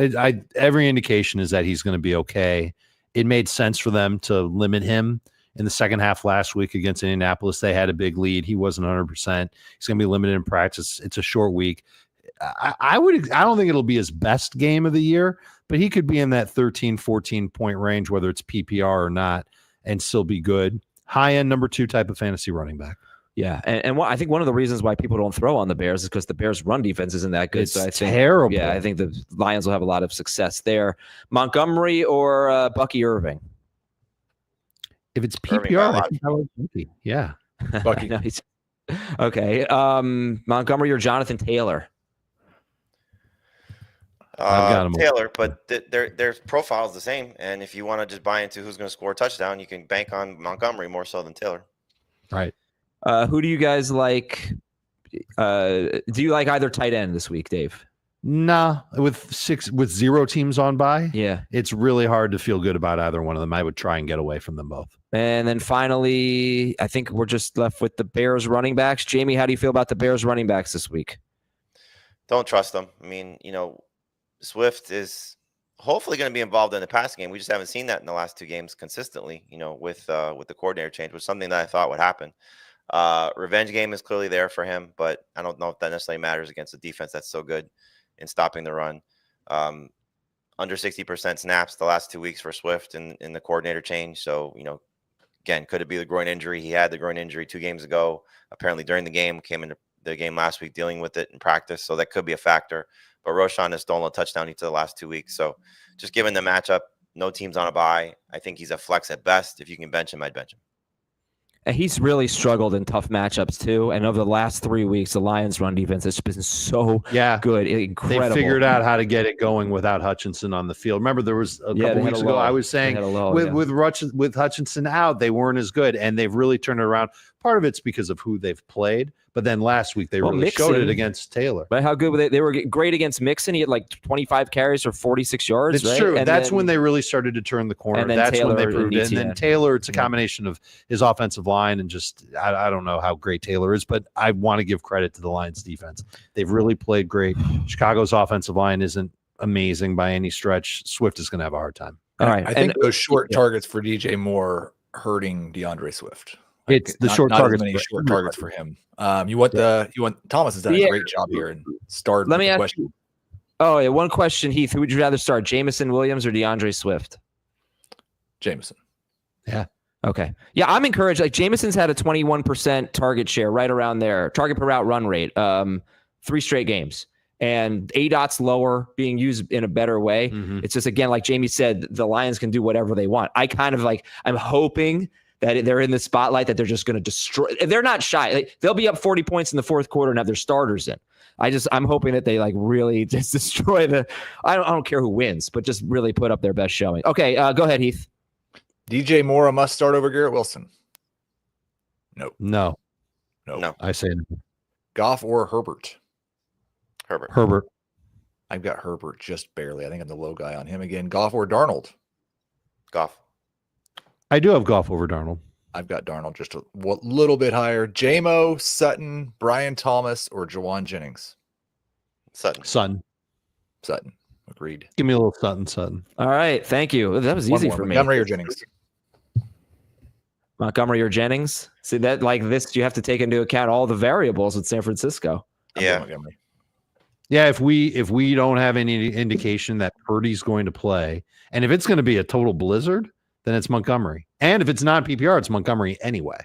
Speaker 2: every indication is that he's going to be okay. It made sense for them to limit him in the second half last week against Indianapolis. They had a big lead. He wasn't 100%. He's going to be limited in practice. It's a short week. I don't think it'll be his best game of the year, but he could be in that 13, 14 point range, whether it's PPR or not, and still be good. High end number 2 type of fantasy running back.
Speaker 1: Yeah, and I think one of the reasons why people don't throw on the Bears is because the Bears' run defense isn't that good.
Speaker 2: It's
Speaker 1: so I think,
Speaker 2: terrible.
Speaker 1: Yeah, I think the Lions will have a lot of success there. Montgomery or Bucky Irving?
Speaker 2: If it's PPR, I think I like Bucky. Yeah,
Speaker 3: Bucky.
Speaker 1: No, okay. Montgomery or Jonathan Taylor?
Speaker 2: I've got him
Speaker 4: Taylor, but their profile is the same. And if you want to just buy into who's going to score a touchdown, you can bank on Montgomery more so than Taylor.
Speaker 2: Right.
Speaker 1: Who do you guys like? Do you like either tight end this week, Dave?
Speaker 2: Nah, with 0 teams on bye,
Speaker 1: yeah,
Speaker 2: it's really hard to feel good about either one of them. I would try and get away from them both.
Speaker 1: And then finally, I think we're just left with the Bears running backs. Jamie, how do you feel about the Bears running backs this week?
Speaker 4: Don't trust them. I mean, Swift is hopefully going to be involved in the passing game. We just haven't seen that in the last 2 games consistently, with the coordinator change, was something that I thought would happen. Revenge game is clearly there for him, but I don't know if that necessarily matters against a defense that's so good in stopping the run. Under 60% snaps the last 2 weeks for Swift in the coordinator change. So, again, could it be the groin injury? He had the groin injury 2 games ago. Apparently during the game, came into the game last week dealing with it in practice. So that could be a factor. But Roschon has stolen a touchdown each of the last 2 weeks. So just given the matchup, no team's on a bye. I think he's a flex at best. If you can bench him, I'd bench him.
Speaker 1: And he's really struggled in tough matchups too. And over the last 3 weeks, the Lions' run defense has been so good, incredible.
Speaker 2: They figured out how to get it going without Hutchinson on the field. Remember, there was a couple weeks ago I was saying with Hutchinson out, they weren't as good, and they've really turned it around. Part of it's because of who they've played, but then last week they really showed it against Taylor.
Speaker 1: But how good were they? They were great against Mixon. He had like 25 carries for 46 yards.
Speaker 2: It's true. And that's when they really started to turn the corner. That's Taylor, when they proved it. And then Taylor, it's a combination of his offensive line and just I don't know how great Taylor is, but I want to give credit to the Lions defense. They've really played great. Chicago's offensive line isn't amazing by any stretch. Swift is going to have a hard time.
Speaker 1: All right.
Speaker 3: I think those short targets for DJ Moore hurting DeAndre Swift.
Speaker 2: It's the short targets.
Speaker 3: Many short targets for him. You want Thomas has done a great job here and started.
Speaker 1: Let me ask you. Oh yeah, one question, Heath. Who would you rather start, Jameson Williams or DeAndre Swift?
Speaker 3: Jameson.
Speaker 2: Yeah.
Speaker 1: Okay. Yeah, I'm encouraged. Like Jameson's had a 21% target share, right around there. Target per route run rate. 3 straight games. And ADOT's lower, being used in a better way. Mm-hmm. It's just, again, like Jamie said, the Lions can do whatever they want. I'm hoping that they're in the spotlight, that they're just going to destroy. They're not shy. They'll be up 40 points in the fourth quarter and have their starters in. I'm hoping that they really just destroy I don't care who wins, but just really put up their best showing. Okay, go ahead, Heath.
Speaker 3: DJ Moore a must start over Garrett Wilson.
Speaker 2: No. I say no.
Speaker 3: Goff or Herbert.
Speaker 2: Herbert.
Speaker 3: I've got Herbert just barely. I think I'm the low guy on him again. Goff or Darnold.
Speaker 4: Goff.
Speaker 2: I do have Goff over Darnold.
Speaker 3: I've got Darnold just a little bit higher. J-Mo, Sutton, Brian Thomas, or Jawan Jennings?
Speaker 2: Sutton.
Speaker 3: Agreed.
Speaker 2: Give me a little Sutton.
Speaker 1: All right. Thank you. That was easy for me.
Speaker 3: Montgomery or Jennings?
Speaker 1: Montgomery or Jennings? See, that like this, you have to take into account all the variables with San Francisco.
Speaker 4: Yeah.
Speaker 2: Yeah, if we don't have any indication that Purdy's going to play, and if it's going to be a total blizzard, then it's Montgomery. And if it's not PPR, it's Montgomery anyway.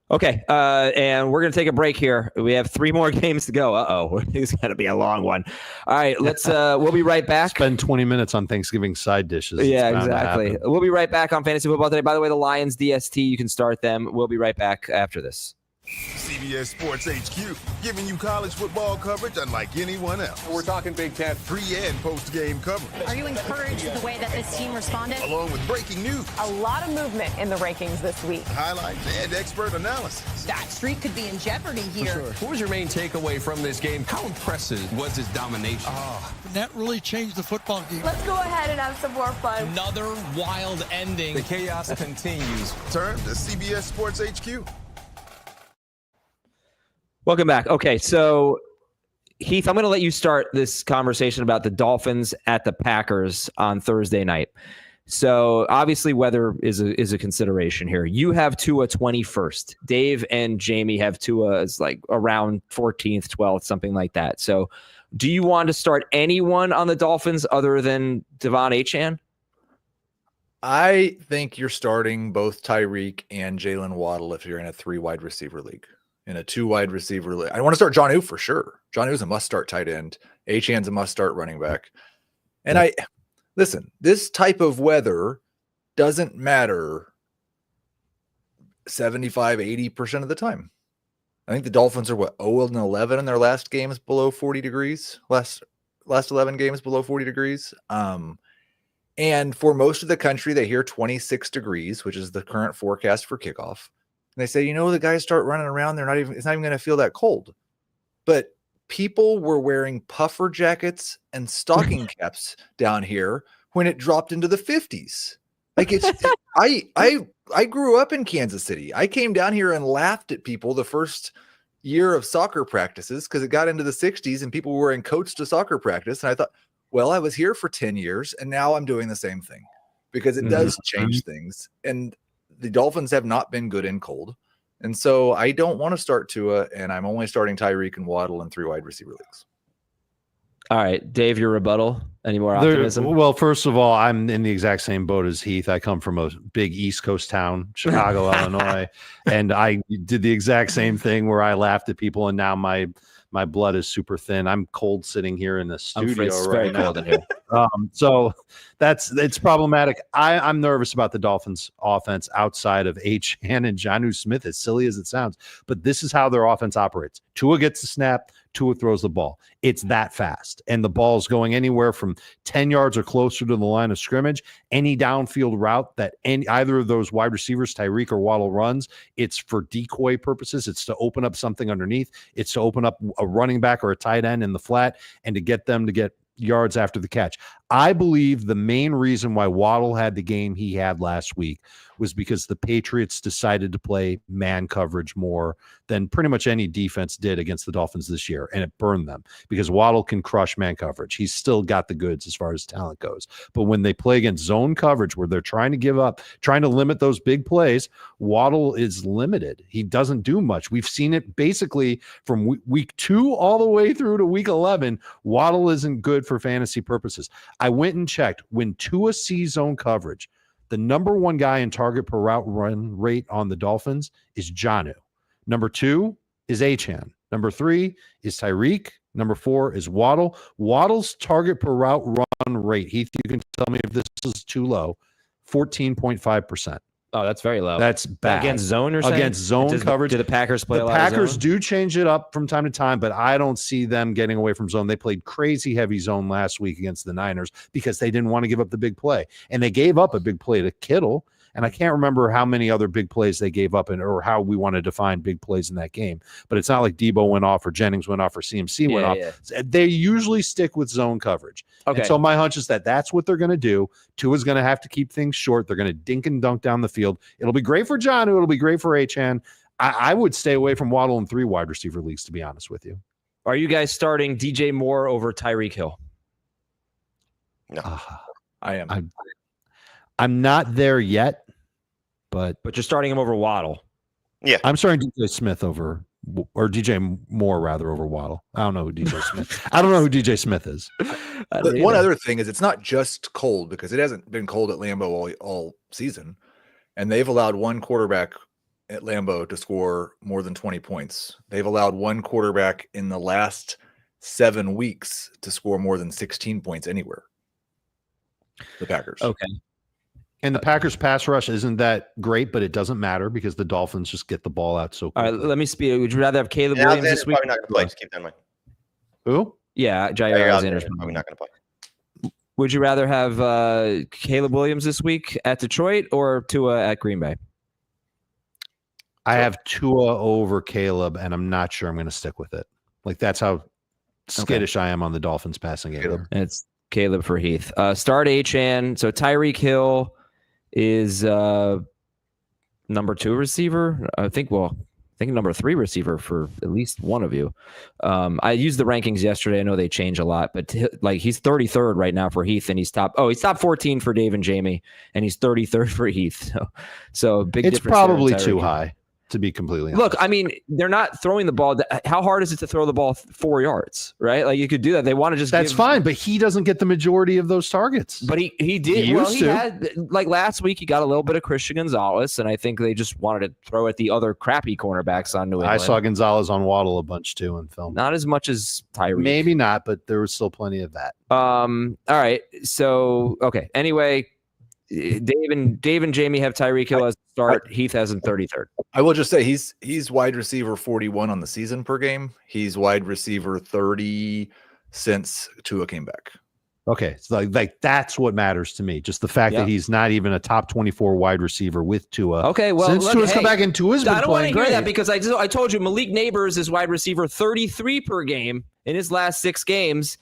Speaker 1: Okay, and we're going to take a break here. We have 3 more games to go. It's going to be a long one. All right, let's. We'll be right back.
Speaker 2: Spend 20 minutes on Thanksgiving side dishes.
Speaker 1: Yeah, exactly. We'll be right back on Fantasy Football Today. By the way, the Lions DST, you can start them. We'll be right back after this.
Speaker 5: CBS Sports HQ, giving you college football coverage unlike anyone else.
Speaker 6: We're talking Big Ten.
Speaker 5: Pre- and post-game coverage.
Speaker 7: Are you encouraged with the way that this team responded?
Speaker 5: Along with breaking news.
Speaker 8: A lot of movement in the rankings this week.
Speaker 5: Highlights and expert analysis.
Speaker 7: That streak could be in jeopardy here.
Speaker 6: Sure. What was your main takeaway from this game? How impressive was his domination?
Speaker 9: That really changed the football game.
Speaker 8: Let's go ahead and have some more fun.
Speaker 10: Another wild ending.
Speaker 6: The chaos continues.
Speaker 5: Turn to CBS Sports HQ.
Speaker 1: Welcome back. Okay, so Heath, I'm going to let you start this conversation about the Dolphins at the Packers on Thursday night. So obviously weather is a consideration here. You have Tua 21st. Dave and Jamie have Tua as like around 14th, 12th, something like that. So do you want to start anyone on the Dolphins other than Devon Achane?
Speaker 3: I think you're starting both Tyreek and Jalen Waddle if you're in a 3 wide receiver league. In a 2 wide receiver league, I want to start Jonnu for sure. Jonnu's a must start tight end. Achane's a must start running back. And listen, this type of weather doesn't matter 75-80% of the time. I think the Dolphins are 0-11 in their last games below 40 degrees. Last 11 games below 40 degrees. And for most of the country, they hear 26 degrees, which is the current forecast for kickoff. And they say, the guys start running around. It's not even going to feel that cold. But people were wearing puffer jackets and stocking caps down here when it dropped into the 50s. Like I grew up in Kansas City. I came down here and laughed at people the first year of soccer practices because it got into the 60s and people were wearing coats to soccer practice. And I thought, well, I was here for 10 years and now I'm doing the same thing because it does change things. And the Dolphins have not been good in cold. And so I don't want to start Tua, and I'm only starting Tyreek and Waddle in 3 wide receiver leagues.
Speaker 1: All right, Dave, your rebuttal. Any more optimism?
Speaker 2: Well, first of all, I'm in the exact same boat as Heath. I come from a big East Coast town, Chicago, Illinois, and I did the exact same thing where I laughed at people, and now my blood is super thin. I'm cold sitting here in the studio right now. Cold in here. So it's problematic. I'm nervous about the Dolphins offense outside of Achane and Jonnu Smith, as silly as it sounds. But this is how their offense operates. Tua gets the snap, Tua throws the ball. It's that fast. And the ball's going anywhere from 10 yards or closer to the line of scrimmage. Any downfield route that either of those wide receivers, Tyreek or Waddle, runs, it's for decoy purposes. It's to open up something underneath. It's to open up a running back or a tight end in the flat and to get them to get yards after the catch. I believe the main reason why Waddle had the game he had last week was because the Patriots decided to play man coverage more than pretty much any defense did against the Dolphins this year, and it burned them because Waddle can crush man coverage. He's still got the goods as far as talent goes. But when they play against zone coverage where they're trying to give up, trying to limit those big plays, Waddle is limited. He doesn't do much. We've seen it basically from week 2 all the way through to week 11. Waddle isn't good for fantasy purposes. I went and checked. When Tua sees zone coverage, the number 1 guy in target per route run rate on the Dolphins is Jonnu. Number 2 is Achane. Number 3 is Tyreek. Number 4 is Waddle. Waddle's target per route run rate, Heath, you can tell me if this is too low, 14.5%.
Speaker 1: Oh, that's very low.
Speaker 2: That's bad.
Speaker 1: Against zone or
Speaker 2: against zone coverage.
Speaker 1: Do the Packers play a lot
Speaker 2: Packers
Speaker 1: of zone?
Speaker 2: do change it up from time to time, but I don't see them getting away from zone. They played crazy heavy zone last week against the Niners because they didn't want to give up the big play. And they gave up a big play to Kittle. And I can't remember how many other big plays they gave up or how we want to define big plays in that game. But it's not like Debo went off or Jennings went off or CMC went off. Yeah. They usually stick with zone coverage. Okay. And so my hunch is that that's what they're going to do. Tua's going to have to keep things short. They're going to dink and dunk down the field. It'll be great for Jonnu. It'll be great for Achane. I would stay away from Waddle in 3 wide receiver leagues, to be honest with you.
Speaker 1: Are you guys starting DJ Moore over Tyreek Hill?
Speaker 4: No.
Speaker 3: I am.
Speaker 2: I'm not there yet, but
Speaker 1: you're starting him over Waddle.
Speaker 4: Yeah,
Speaker 2: I'm starting DJ Smith over, or DJ Moore rather, over Waddle. I don't know who DJ Smith. I don't know who DJ Smith is.
Speaker 3: One other thing is it's not just cold because it hasn't been cold at Lambeau all season, and they've allowed one quarterback at Lambeau to score more than 20 points. They've allowed one quarterback in the last 7 weeks to score more than 16 points anywhere. The Packers.
Speaker 1: Okay.
Speaker 2: And the Packers pass rush isn't that great, but it doesn't matter because the Dolphins just get the ball out so quickly.
Speaker 1: All right, let me speak. Would you rather have Caleb Williams this week?
Speaker 4: Probably not going to play. Just keep that in mind.
Speaker 2: Who?
Speaker 1: Yeah, Jair Alexander's
Speaker 4: probably not going to play.
Speaker 1: Would you rather have Caleb Williams this week at Detroit or Tua at Green Bay?
Speaker 2: I have Tua over Caleb, and I'm not sure I'm going to stick with it. Like, that's how skittish I am on the Dolphins passing game.
Speaker 1: And it's Caleb for Heath. Start Achane. So Tyreek Hill is number 2 receiver. I think number 3 receiver for at least one of you. I used the rankings yesterday. I know they change a lot, but he's 33rd right now for Heath, and he's top 14 for Dave and Jamie, and he's 33rd for Heath. So big difference.
Speaker 2: It's probably too high, to be completely honest.
Speaker 1: Look, I mean, they're not throwing the ball. How hard is it to throw the ball 4 yards, right? Like, you could do that. They want to just
Speaker 2: That's fine, but he doesn't get the majority of those targets.
Speaker 1: But he did. He had, like last week, he got a little bit of Christian Gonzalez, and I think they just wanted to throw at the other crappy cornerbacks on New England.
Speaker 2: I saw Gonzalez on Waddle a bunch, too, in film.
Speaker 1: Not as much as Tyreek.
Speaker 2: Maybe not, but there was still plenty of that.
Speaker 1: All right. So, okay. Anyway, Dave and Jamie have Tyreek Hill as start. Heath has him 33rd.
Speaker 3: I will just say he's wide receiver 41 on the season per game. He's wide receiver 30 since Tua came back.
Speaker 2: Okay, so like that's what matters to me. Just the fact that he's not even a top 24 wide receiver with Tua.
Speaker 1: Okay, well,
Speaker 2: since Tua's come back and Tua's been playing great.
Speaker 1: I don't want to hear that because I told you Malik Nabers is wide receiver 33 per game in his last 6 games.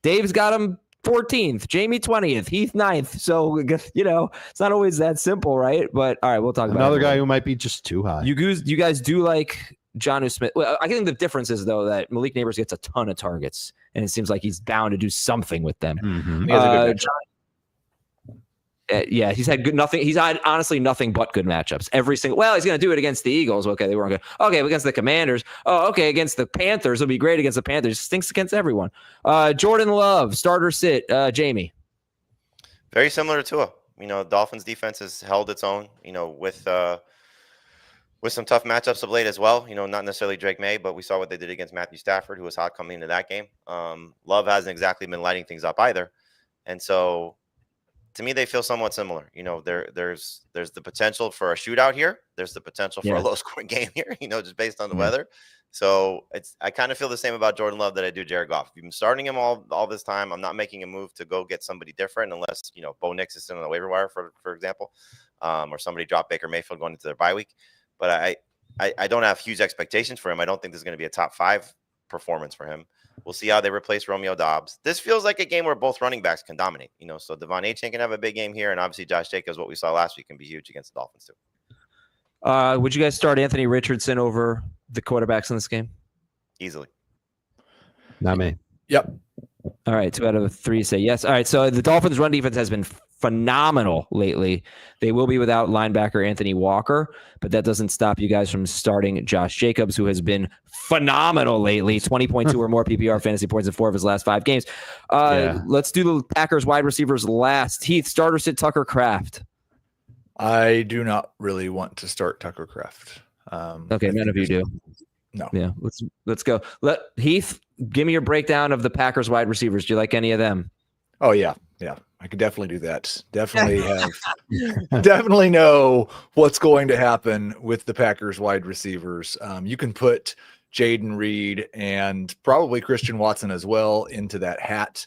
Speaker 1: Dave's got him 14th, Jamie 20th, Heath 9th. So, it's not always that simple, right? But all right, we'll talk about
Speaker 2: another guy who might be just too high.
Speaker 1: You guys do like Jonnu Smith. Well, I think the difference is, though, that Malik Nabers gets a ton of targets, and it seems like he's bound to do something with them.
Speaker 3: Mm-hmm. He has a good
Speaker 1: yeah, he's had nothing. He's had honestly nothing but good matchups. Every single. Well, he's going to do it against the Eagles. Okay, they weren't good. Okay, against the Commanders. Oh, okay, against the Panthers, it'll be great against the Panthers. Stinks against everyone. Jordan Love, starter sit. Jamie.
Speaker 4: Very similar to Tua. Dolphins defense has held its own. With some tough matchups of late as well. Not necessarily Drake May, but we saw what they did against Matthew Stafford, who was hot coming into that game. Love hasn't exactly been lighting things up either, and so. To me, they feel somewhat similar. There's the potential for a shootout here. There's the potential for a low-scoring game here. Just based on the weather. So I kind of feel the same about Jordan Love that I do Jared Goff. You've been starting him all this time. I'm not making a move to go get somebody different unless Bo Nix is sitting on the waiver wire for example, or somebody dropped Baker Mayfield going into their bye week. But I don't have huge expectations for him. I don't think there's going to be a top 5 performance for him. We'll see how they replace Romeo Dobbs. This feels like a game where both running backs can dominate. So Devon Achane can have a big game here, and obviously Josh Jacobs, what we saw last week, can be huge against the Dolphins too.
Speaker 1: Would you guys start Anthony Richardson over the quarterbacks in this game?
Speaker 4: Easily.
Speaker 2: Not me.
Speaker 3: Yep.
Speaker 1: All right, 2 out of 3 say yes. All right, so the Dolphins' run defense has been phenomenal lately. They will be without linebacker Anthony Walker, but that doesn't stop you guys from starting Josh Jacobs, who has been phenomenal lately. 20.2 or more PPR fantasy points in 4 of his last 5 games. Let's do the Packers wide receivers last. Heath, starter sit Tucker Kraft.
Speaker 3: I do not really want to start Tucker Kraft.
Speaker 1: Okay, none of you do.
Speaker 3: No.
Speaker 1: Yeah, let's go. Heath, give me your breakdown of the Packers wide receivers. Do you like any of them?
Speaker 3: Oh yeah. I could definitely do that. Definitely know what's going to happen with the Packers wide receivers. You can put Jaden Reed and probably Christian Watson as well into that hat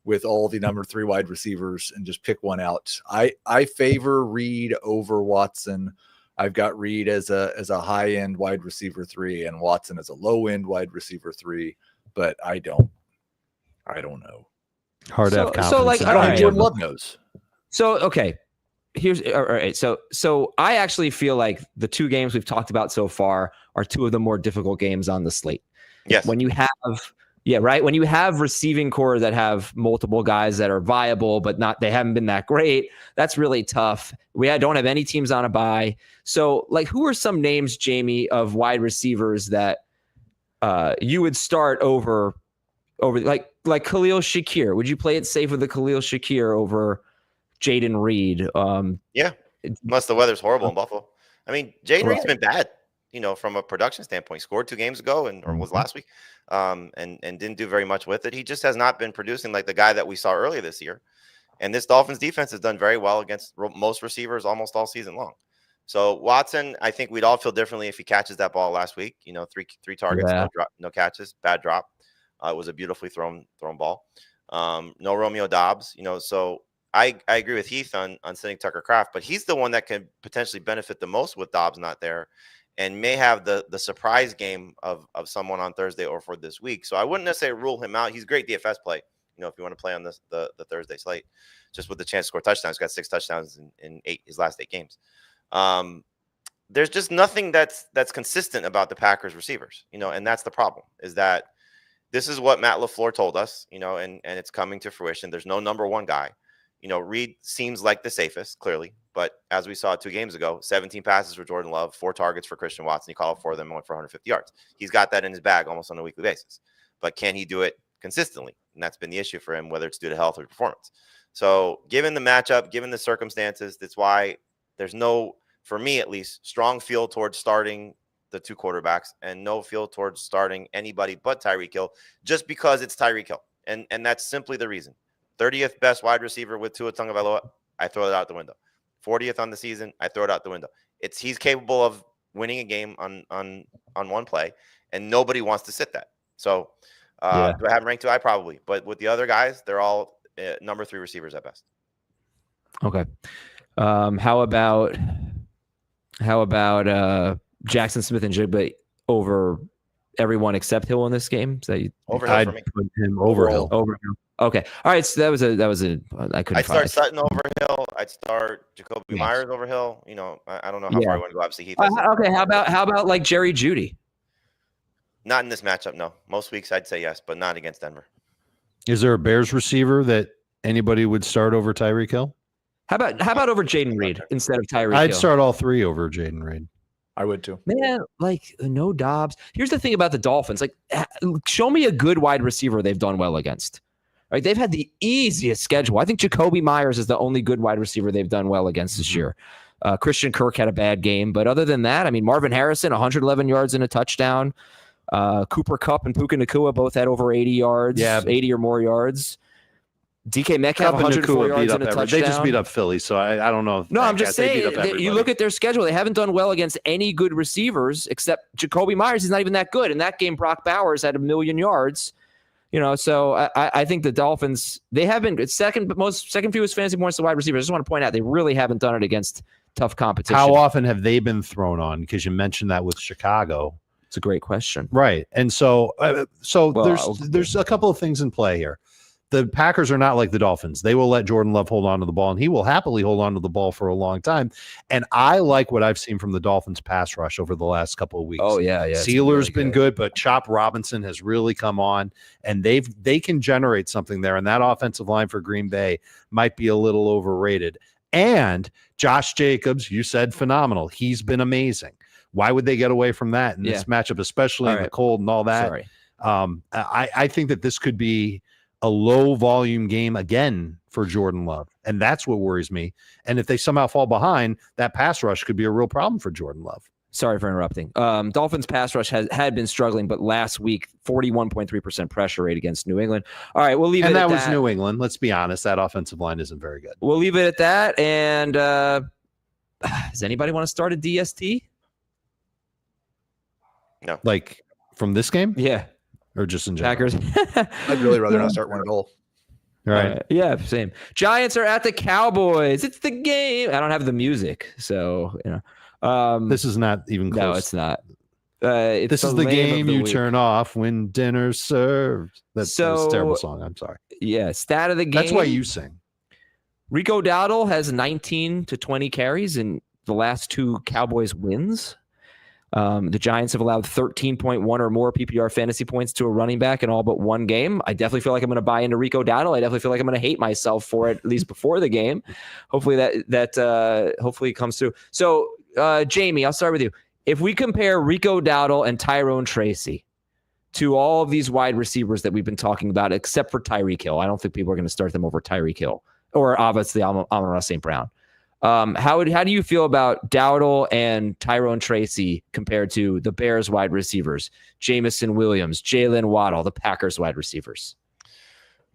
Speaker 3: with all the number 3 wide receivers and just pick one out. I favor Reed over Watson. I've got Reed as a high end wide receiver 3 and Watson as a low end wide receiver 3, but I don't know.
Speaker 2: Hard to have confidence.
Speaker 1: So like,
Speaker 3: I don't think Jordan Love knows.
Speaker 1: So, okay. All right. So I actually feel like the 2 games we've talked about so far are 2 of the more difficult games on the slate.
Speaker 4: Yes.
Speaker 1: When you have, when you have receiving core that have multiple guys that are viable, but they haven't been that great, that's really tough. We don't have any teams on a bye. So like, who are some names, Jamie, of wide receivers that you would start over like Khalil Shakir? Would you play it safe with the Khalil Shakir over Jaden Reed?
Speaker 4: Yeah, unless the weather's horrible in Buffalo. I mean, Jaden Reed's been bad, from a production standpoint. Scored 2 games ago or was last week, and didn't do very much with it. He just has not been producing like the guy that we saw earlier this year. And this Dolphins defense has done very well against most receivers almost all season long. So Watson, I think we'd all feel differently if he catches that ball last week. 3 targets, no catches, bad drop. It was a beautifully thrown ball. No Romeo Dobbs, so I agree with Heath on sitting Tucker Kraft, but he's the one that can potentially benefit the most with Dobbs not there and may have the surprise game of someone on Thursday or for this week. So I wouldn't necessarily rule him out. He's great DFS play, if you want to play on the Thursday slate, just with the chance to score touchdowns. He's got 6 touchdowns in his last 8 games. There's just nothing that's consistent about the Packers receivers, and that's the problem is that this is what Matt LaFleur told us, and it's coming to fruition. There's no number 1 guy. Reed seems like the safest, clearly. But as we saw 2 games ago, 17 passes for Jordan Love, 4 targets for Christian Watson. He called 4 of them and went for 150 yards. He's got that in his bag almost on a weekly basis. But can he do it consistently? And that's been the issue for him, whether it's due to health or performance. So given the matchup, given the circumstances, that's why there's no, for me at least, strong feel towards starting the 2 quarterbacks and no feel towards starting anybody but Tyreek Hill just because it's Tyreek Hill. And that's simply the reason. 30th best wide receiver with Tua Tagovailoa, I throw it out the window. 40th on the season, I throw it out the window. He's capable of winning a game on one play, and nobody wants to sit that. So do I have him ranked 2? I probably. But with the other guys, they're all number 3 receivers at best.
Speaker 1: Okay. How about Jaxon Smith and Njigba over everyone except Hill in this game? So
Speaker 4: Overhill for me.
Speaker 2: Put him over Hill.
Speaker 1: Over Hill. Okay. All right. So that was a I couldn't.
Speaker 4: I'd start Sutton over Hill. I'd start Jacoby Myers over Hill. You know, I don't know how far I want to go. Obviously, Heath.
Speaker 1: Okay. How about like Jerry Jeudy?
Speaker 4: Not in this matchup. No. Most weeks I'd say yes, but not against Denver.
Speaker 2: Is there a Bears receiver that anybody would start over Tyreek Hill?
Speaker 1: How about over Jaden Reed instead of Tyreek Hill?
Speaker 2: I'd start all three over Jaden Reed.
Speaker 3: I would too.
Speaker 1: Man, like no Dobbs. Here's the thing about the Dolphins. Like, show me a good wide receiver they've done well against. Right? They've had the easiest schedule. I think Jacoby Myers is the only good wide receiver they've done well against this year. Christian Kirk had a bad game, but other than that, I mean, Marvin Harrison, 111 yards and a touchdown. Cooper Kupp and Puka Nacua both had over 80 yards, 80 or more yards. DK Metcalf, 104 yards and a touchdown.
Speaker 2: They just beat up Philly, so I don't know.
Speaker 1: No, I'm just saying, you look at their schedule. They haven't done well against any good receivers except Jacoby Myers. He's not even that good. In that game, Brock Bowers had 1 million yards. You know, so I think the Dolphins, they have been second fewest fantasy points to wide receivers. I just want to point out they really haven't done it against tough competition.
Speaker 2: How often have they been thrown on? Because you mentioned that with Chicago.
Speaker 1: It's a great question.
Speaker 2: Right. And so there's a couple of things in play here. The Packers are not like the Dolphins. They will let Jordan Love hold on to the ball, and he will happily hold on to the ball for a long time. And I like what I've seen from the Dolphins pass rush over the last couple of weeks.
Speaker 1: Oh, yeah.
Speaker 2: Sealer's been good, but Chop Robinson has really come on, and they can generate something there. And that offensive line for Green Bay might be a little overrated. And Josh Jacobs, you said phenomenal. He's been amazing. Why would they get away from that in this matchup, especially in the cold and all that?
Speaker 1: Sorry.
Speaker 2: I think that this could be a low volume game again for Jordan Love. And that's what worries me. And if they somehow fall behind, that pass rush could be a real problem for Jordan Love.
Speaker 1: Sorry for interrupting. Dolphins pass rush had been struggling, but last week, 41.3% pressure rate against New England. All right, we'll leave it at that.
Speaker 2: And that was New England. Let's be honest. That offensive line isn't very good.
Speaker 1: We'll leave it at that. And does anybody want to start a DST?
Speaker 4: No.
Speaker 2: Like from this game?
Speaker 1: Yeah.
Speaker 2: Or just in general?
Speaker 1: Packers.
Speaker 3: I'd really rather not start one at all.
Speaker 2: Right.
Speaker 1: Yeah, same. Giants are at the Cowboys. It's the game. I don't have the music, so
Speaker 2: this is not even close.
Speaker 1: No, it's not.
Speaker 2: This is the game you turn off when dinner's served. That's a terrible song. I'm sorry.
Speaker 1: Yeah, stat of the game.
Speaker 2: That's why you sing.
Speaker 1: Rico Dowdle has 19 to 20 carries in the last two Cowboys wins. The Giants have allowed 13.1 or more PPR fantasy points to a running back in all but one game. I definitely feel like I'm going to buy into Rico Dowdle. I definitely feel like I'm going to hate myself for it, at least before the game. Hopefully that hopefully comes through. So, Jamie, I'll start with you. If we compare Rico Dowdle and Tyrone Tracy to all of these wide receivers that we've been talking about, except for Tyreek Hill, I don't think people are going to start them over Tyreek Hill or obviously Amon-Ra St. Brown. How do you feel about Dowdle and Tyrone Tracy compared to the Bears wide receivers, Jamison Williams, Jalen Waddle, the Packers wide receivers?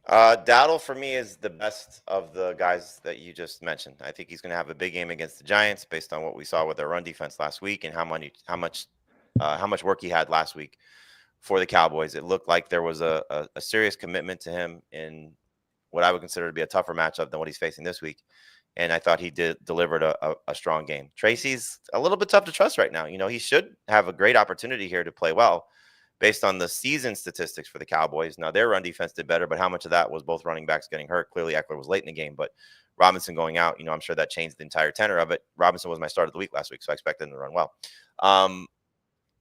Speaker 4: Dowdle for me is the best of the guys that you just mentioned. I think he's going to have a big game against the Giants based on what we saw with their run defense last week and how much work he had last week for the Cowboys. It looked like there was a serious commitment to him in what I would consider to be a tougher matchup than what he's facing this week. And I thought he delivered a strong game. Tracy's a little bit tough to trust right now. You know, he should have a great opportunity here to play well based on the season statistics for the Cowboys. Now, their run defense did better, but how much of that was both running backs getting hurt? Clearly, Eckler was late in the game, but Robinson going out, I'm sure that changed the entire tenor of it. Robinson was my start of the week last week, so I expected him to run well.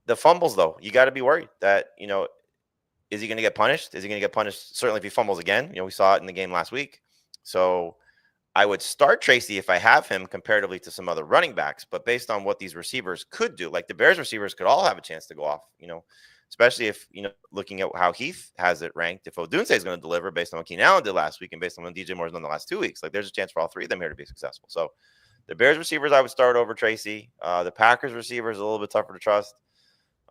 Speaker 4: The fumbles, though, you got to be worried that, is he going to get punished? Is he going to get punished? Certainly if he fumbles again. We saw it in the game last week. So I would start Tracy if I have him comparatively to some other running backs, but based on what these receivers could do, like the Bears receivers could all have a chance to go off, especially if, looking at how Heath has it ranked, if Odunze is going to deliver based on what Keenan Allen did last week and based on what DJ Moore's done the last 2 weeks, like there's a chance for all three of them here to be successful. So the Bears receivers, I would start over Tracy. The Packers receivers, a little bit tougher to trust.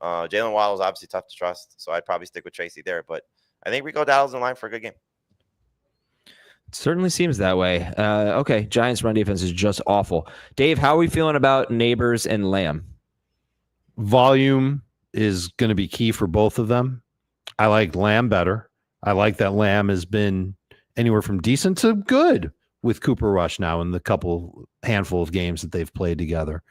Speaker 4: Jalen Waddle is obviously tough to trust, so I'd probably stick with Tracy there, but I think Rico Dowdle's in line for a good game.
Speaker 1: Certainly seems that way. Okay, Giants run defense is just awful. Dave, how are we feeling about Nabers and Lamb?
Speaker 2: Volume is going to be key for both of them. I like Lamb better. I like that Lamb has been anywhere from decent to good with Cooper Rush now in the handful of games that they've played together.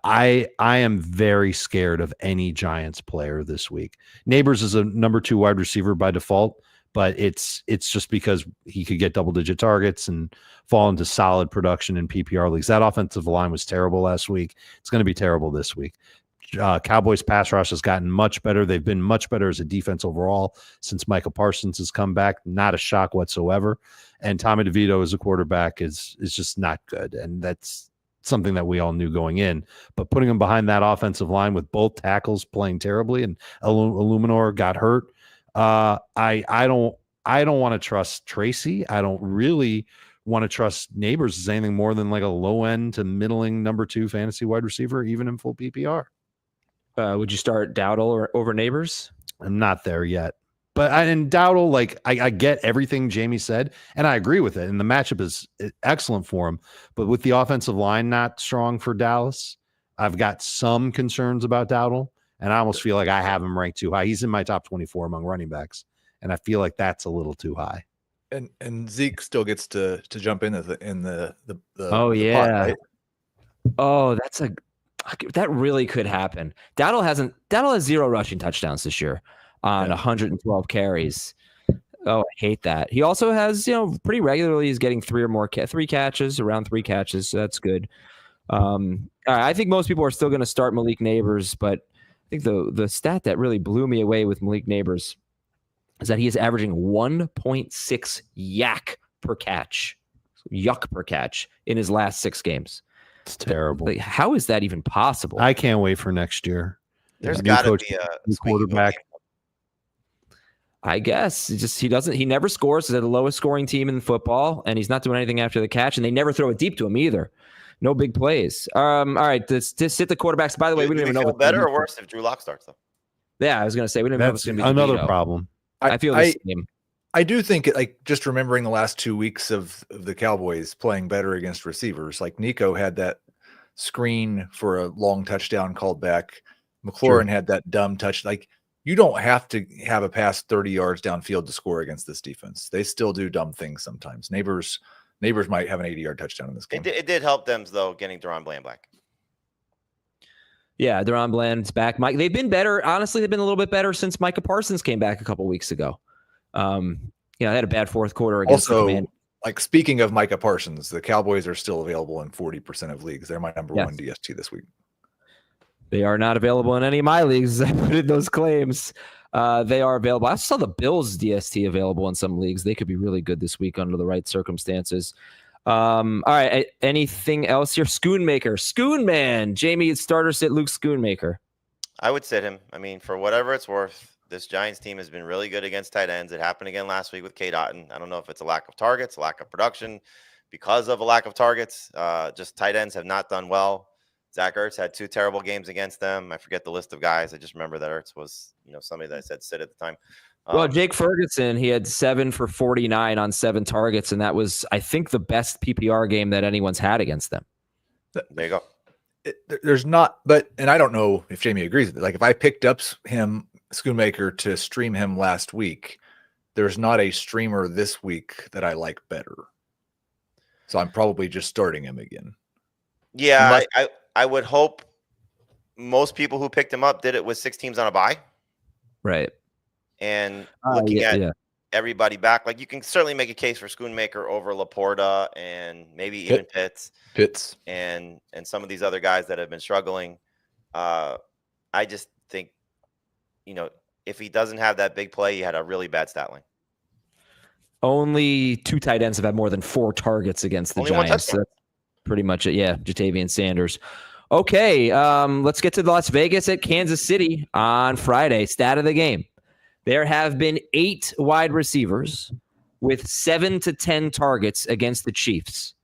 Speaker 2: I am very scared of any Giants player this week. Nabers is a number 2 wide receiver by default, but it's just because he could get double-digit targets and fall into solid production in PPR leagues. That offensive line was terrible last week. It's going to be terrible this week. Cowboys pass rush has gotten much better. They've been much better as a defense overall since Micah Parsons has come back. Not a shock whatsoever. And Tommy DeVito as a quarterback is just not good. And that's something that we all knew going in. But putting him behind that offensive line with both tackles playing terribly and Illuminor got hurt, I don't want to trust Tracy. I don't really want to trust Nabers as anything more than like a low end to middling number 2 fantasy wide receiver, even in full PPR.
Speaker 1: Would you start Dowdle over Nabers?
Speaker 2: I'm not there yet. But and Dowdle, like I get everything Jamie said, and I agree with it. And the matchup is excellent for him. But with the offensive line not strong for Dallas, I've got some concerns about Dowdle. And I almost feel like I have him ranked too high. He's in my top 24 among running backs. And I feel like that's a little too high.
Speaker 3: And Zeke still gets to jump in the
Speaker 1: oh
Speaker 3: the
Speaker 1: yeah.
Speaker 3: pot, right?
Speaker 1: Oh, that really could happen. Dowdle has 0 rushing touchdowns this year on 112 carries. Oh, I hate that. He also has, pretty regularly he's getting 3 catches, around 3 catches. So that's good. All right, I think most people are still going to start Malik Nabers, but I think the stat that really blew me away with Malik Nabers is that he is averaging 1.6 yuck per catch in his last 6 games.
Speaker 2: It's terrible.
Speaker 1: Like, how is that even possible?
Speaker 2: I can't wait for next year.
Speaker 4: There's got to be a
Speaker 2: quarterback.
Speaker 1: I guess he never scores. They're the lowest scoring team in football, and he's not doing anything after the catch, and they never throw it deep to him either. No big plays. All right, to sit the quarterbacks. By the way, we don't even know.
Speaker 4: Better or worse if Drew Lock starts though.
Speaker 1: Yeah, I was going to say we don't know what's going to be
Speaker 2: another problem.
Speaker 1: I feel the same.
Speaker 3: I do think just remembering the last 2 weeks of the Cowboys playing better against receivers, like Nico had that screen for a long touchdown called back. McLaurin had that dumb touch. Like, you don't have to have a pass 30 yards downfield to score against this defense. They still do dumb things sometimes. Nabers might have an 80-yard touchdown in this game.
Speaker 4: It did help them though, getting Deron Bland back.
Speaker 1: Yeah, Deron Bland's back. They've been better. Honestly, they've been a little bit better since Micah Parsons came back a couple weeks ago. They had a bad fourth quarter against the Commanders.
Speaker 3: Like, speaking of Micah Parsons, the Cowboys are still available in 40% of leagues. They're my number 1 DST this week.
Speaker 1: They are not available in any of my leagues. I put in those claims. They are available. I saw the Bills DST available in some leagues. They could be really good this week under the right circumstances. All right. Anything else here? Schoonman. Jamie, starter sit Luke Schoonmaker.
Speaker 4: I would sit him. I mean, for whatever it's worth, this Giants team has been really good against tight ends. It happened again last week with K. Dotton. I don't know if it's a lack of targets, a lack of production because of a lack of targets. Just tight ends have not done well. Zach Ertz had 2 terrible games against them. I forget the list of guys. I just remember that Ertz was, somebody that I said sit at the time.
Speaker 1: Well, Jake Ferguson, he had 7 for 49 on 7 targets, and that was, I think, the best PPR game that anyone's had against them.
Speaker 4: There you go.
Speaker 3: There's not, and I don't know if Jamie agrees with it. Like, if I picked up Schoonmaker to stream him last week, there's not a streamer this week that I like better. So I'm probably just starting him again.
Speaker 4: Yeah, I would hope most people who picked him up did it with 6 teams on a bye.
Speaker 1: Right.
Speaker 4: And looking at everybody back, like, you can certainly make a case for Schoonmaker over Laporta and maybe even Pitts and some of these other guys that have been struggling. I just think, if he doesn't have that big play, he had a really bad stat line.
Speaker 1: Only 2 tight ends have had more than 4 targets against the Giants. So that's pretty much it. Yeah, Jatavian Sanders. Okay, let's get to Las Vegas at Kansas City on Friday. Stat of the game. There have been 8 wide receivers with 7 to 10 targets against the Chiefs.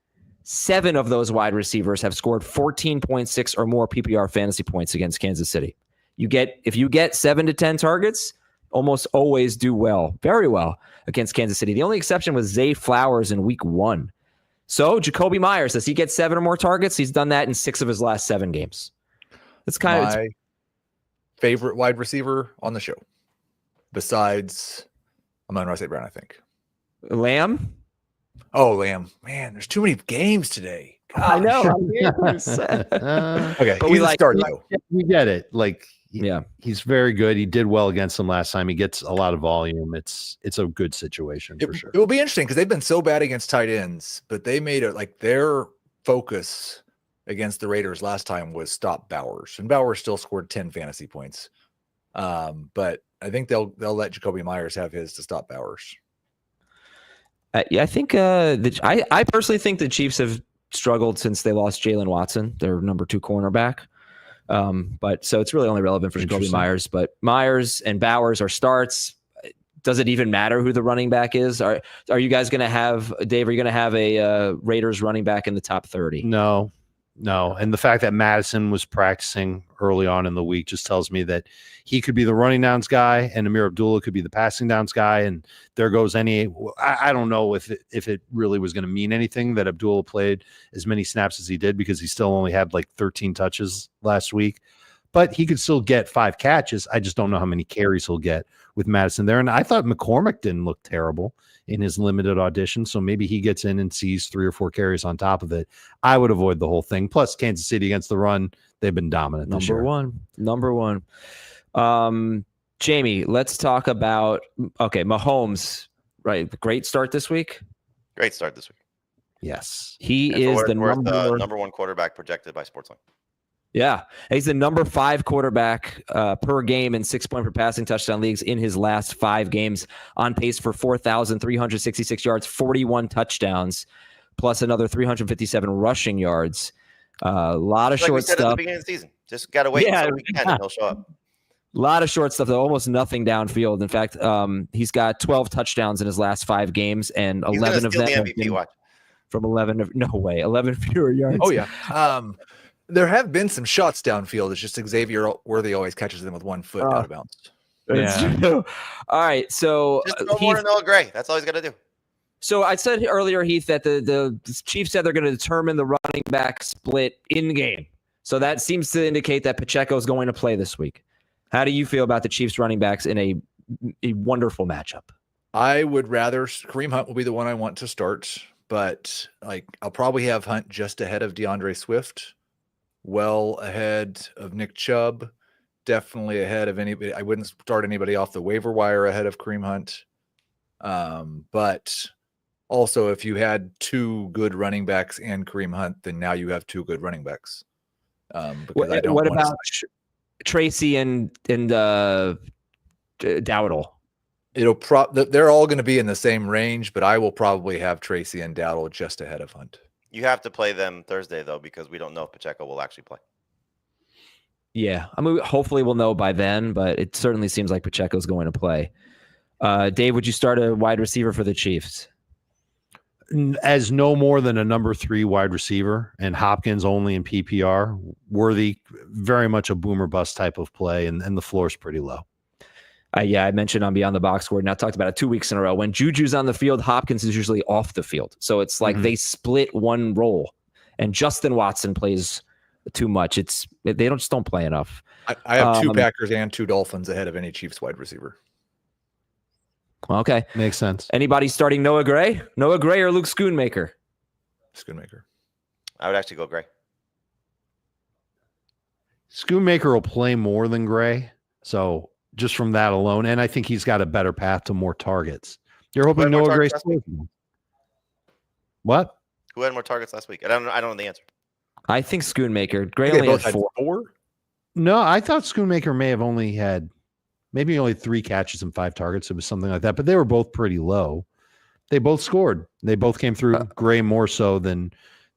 Speaker 1: 7 of those wide receivers have scored 14.6 or more PPR fantasy points against Kansas City. If you get 7 to 10 targets, almost always do well, very well against Kansas City. The only exception was Zay Flowers in week 1. So Jacoby Myers, does he get 7 or more targets? He's done that in 6 of his last 7 games. That's kind of my
Speaker 3: favorite wide receiver on the show. Besides Amon-Ra St. Brown, I think.
Speaker 1: Lamb?
Speaker 3: Oh, Lamb. Man, there's too many games today.
Speaker 1: I know.
Speaker 3: Okay,
Speaker 1: But
Speaker 3: he's
Speaker 1: we
Speaker 3: a
Speaker 1: like-
Speaker 3: start, though.
Speaker 2: We get it. Like,
Speaker 1: Yeah.
Speaker 2: he's very good. He did well against them last time. He gets a lot of volume. It's a good situation for sure.
Speaker 3: It will be interesting because they've been so bad against tight ends, but they made it like their focus against the Raiders last time was stop Bowers, and Bowers still scored 10 fantasy points. But I think they'll let Jacoby Myers have his to stop Bowers.
Speaker 1: I think I personally think the Chiefs have struggled since they lost Jalen Watson, their number 2 cornerback. But so it's really only relevant for Jacoby Myers. But Myers and Bowers are starts. Does it even matter who the running back is? Are you guys going to have, Dave? Are you going to have a Raiders running back in the top 30?
Speaker 2: No. And the fact that Madison was practicing early on in the week just tells me that he could be the running downs guy and Amir Abdullah could be the passing downs guy. And there goes I don't know if it really was going to mean anything that Abdullah played as many snaps as he did, because he still only had like 13 touches last week. But he could still get 5 catches. I just don't know how many carries he'll get with Madison there. And I thought McCormick didn't look terrible in his limited audition. So maybe he gets in and sees 3 or 4 carries on top of it. I would avoid the whole thing. Plus, Kansas City against the run, they've been dominant this year.
Speaker 1: Number one. Jamie, let's talk about, Mahomes, right? Great start this week.
Speaker 4: Great start this week.
Speaker 2: Yes.
Speaker 1: He is the
Speaker 4: number 1 quarterback projected by Sportsline.
Speaker 1: Yeah. He's the number 5 quarterback per game in 6-point per passing touchdown leagues in his last 5 games, on pace for 4,366 yards, 41 touchdowns, plus another 357 rushing yards. A lot of
Speaker 4: like
Speaker 1: short
Speaker 4: we said
Speaker 1: stuff.
Speaker 4: at the beginning of the season. Just got to wait until week 10 and he'll show up.
Speaker 1: A lot of short stuff, though, almost nothing downfield. In fact, he's got 12 touchdowns in his last 5 games, and 11 of them
Speaker 4: the MVP watch.
Speaker 1: From 11 fewer yards.
Speaker 3: Oh, yeah. There have been some shots downfield. It's just Xavier Worthy always catches them with 1 foot out of bounds.
Speaker 1: That's true. All right, so
Speaker 4: just no more than Noah Gray. That's all he's got to do.
Speaker 1: So I said earlier, Heath, that the Chiefs said they're going to determine the running back split in game. So that seems to indicate that Pacheco is going to play this week. How do you feel about the Chiefs running backs in a wonderful matchup?
Speaker 3: I would rather Kareem Hunt will be the one I want to start, but I'll probably have Hunt just ahead of DeAndre Swift, well ahead of Nick Chubb, definitely ahead of anybody. I wouldn't start anybody off the waiver wire ahead of Kareem Hunt. But also, if you had 2 good running backs and Kareem Hunt, then now you have 2 good running backs.
Speaker 1: What about Tracy and Dowdle?
Speaker 3: They're all going to be in the same range, but I will probably have Tracy and Dowdle just ahead of Hunt.
Speaker 4: You have to play them Thursday, though, because we don't know if Pacheco will actually play.
Speaker 1: Yeah. I mean, hopefully we'll know by then, but it certainly seems like Pacheco's going to play. Dave, would you start a wide receiver for the Chiefs?
Speaker 2: As no more than a number 3 wide receiver, and Hopkins only in PPR. Worthy, very much a boomer bust type of play, and the floor is pretty low.
Speaker 1: I mentioned on Beyond the Box Score, and I talked about it 2 weeks in a row. When Juju's on the field, Hopkins is usually off the field. So it's like they split one role, and Justin Watson plays too much. They just don't play enough.
Speaker 3: I have 2 Packers and 2 Dolphins ahead of any Chiefs wide receiver.
Speaker 1: Okay.
Speaker 2: Makes sense.
Speaker 1: Anybody starting Noah Gray? Noah Gray or Luke Schoonmaker?
Speaker 3: Schoonmaker.
Speaker 4: I would actually go Gray.
Speaker 2: Schoonmaker will play more than Gray. So just from that alone, and I think he's got a better path to more targets. You're hoping Noah Gray. What?
Speaker 4: Who had more targets last week? I don't know the answer.
Speaker 1: I think Schoonmaker. Gray only had 4.
Speaker 2: No, I thought Schoonmaker may have only had maybe only 3 catches and 5 targets. It was something like that, but they were both pretty low. They both scored. They both came through. Gray more so than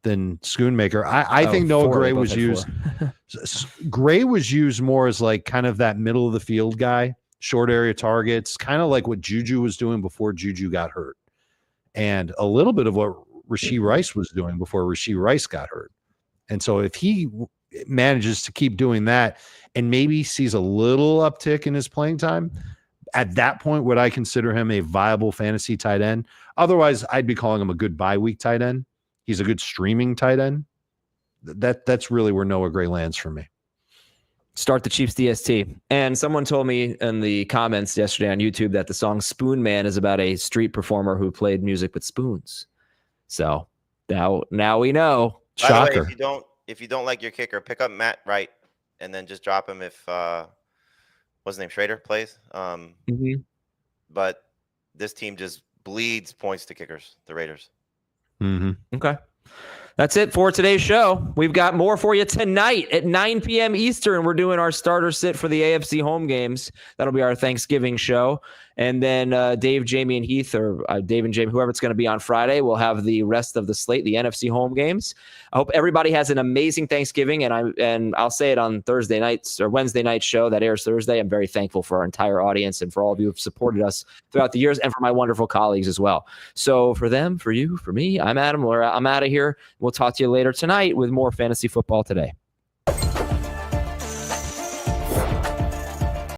Speaker 2: Schoonmaker. I think Noah Gray was used. Gray was used more as like kind of that middle of the field guy, short area targets, kind of like what Juju was doing before Juju got hurt, and a little bit of what Rashee Rice was doing before Rashee Rice got hurt. And so if he manages to keep doing that and maybe sees a little uptick in his playing time, at that point, would I consider him a viable fantasy tight end? Otherwise, I'd be calling him a good bye week tight end. He's a good streaming tight end. That's really where Noah Gray lands for me.
Speaker 1: Start the Chiefs DST. And someone told me in the comments yesterday on YouTube that the song Spoon Man is about a street performer who played music with spoons. So now we know.
Speaker 4: By the way,
Speaker 2: Shocker.
Speaker 4: if you don't like your kicker, pick up Matt Wright and then just drop him if what's his name, Schrader plays. But this team just bleeds points to kickers, the Raiders.
Speaker 1: Okay. That's it for today's show. We've got more for you tonight at 9 p.m. Eastern. We're doing our starter sit for the AFC home games. That'll be our Thanksgiving show. And then Dave, Jamie, and Heath, or Dave and Jamie, whoever it's going to be on Friday, we'll have the rest of the slate, the NFC home games. I hope everybody has an amazing Thanksgiving. And I'll say it on Thursday nights or Wednesday night show that airs Thursday. I'm very thankful for our entire audience and for all of you who've supported us throughout the years, and for my wonderful colleagues as well. So for them, for you, for me, I'm Adam. I'm out of here. We'll talk to you later tonight with more Fantasy Football Today.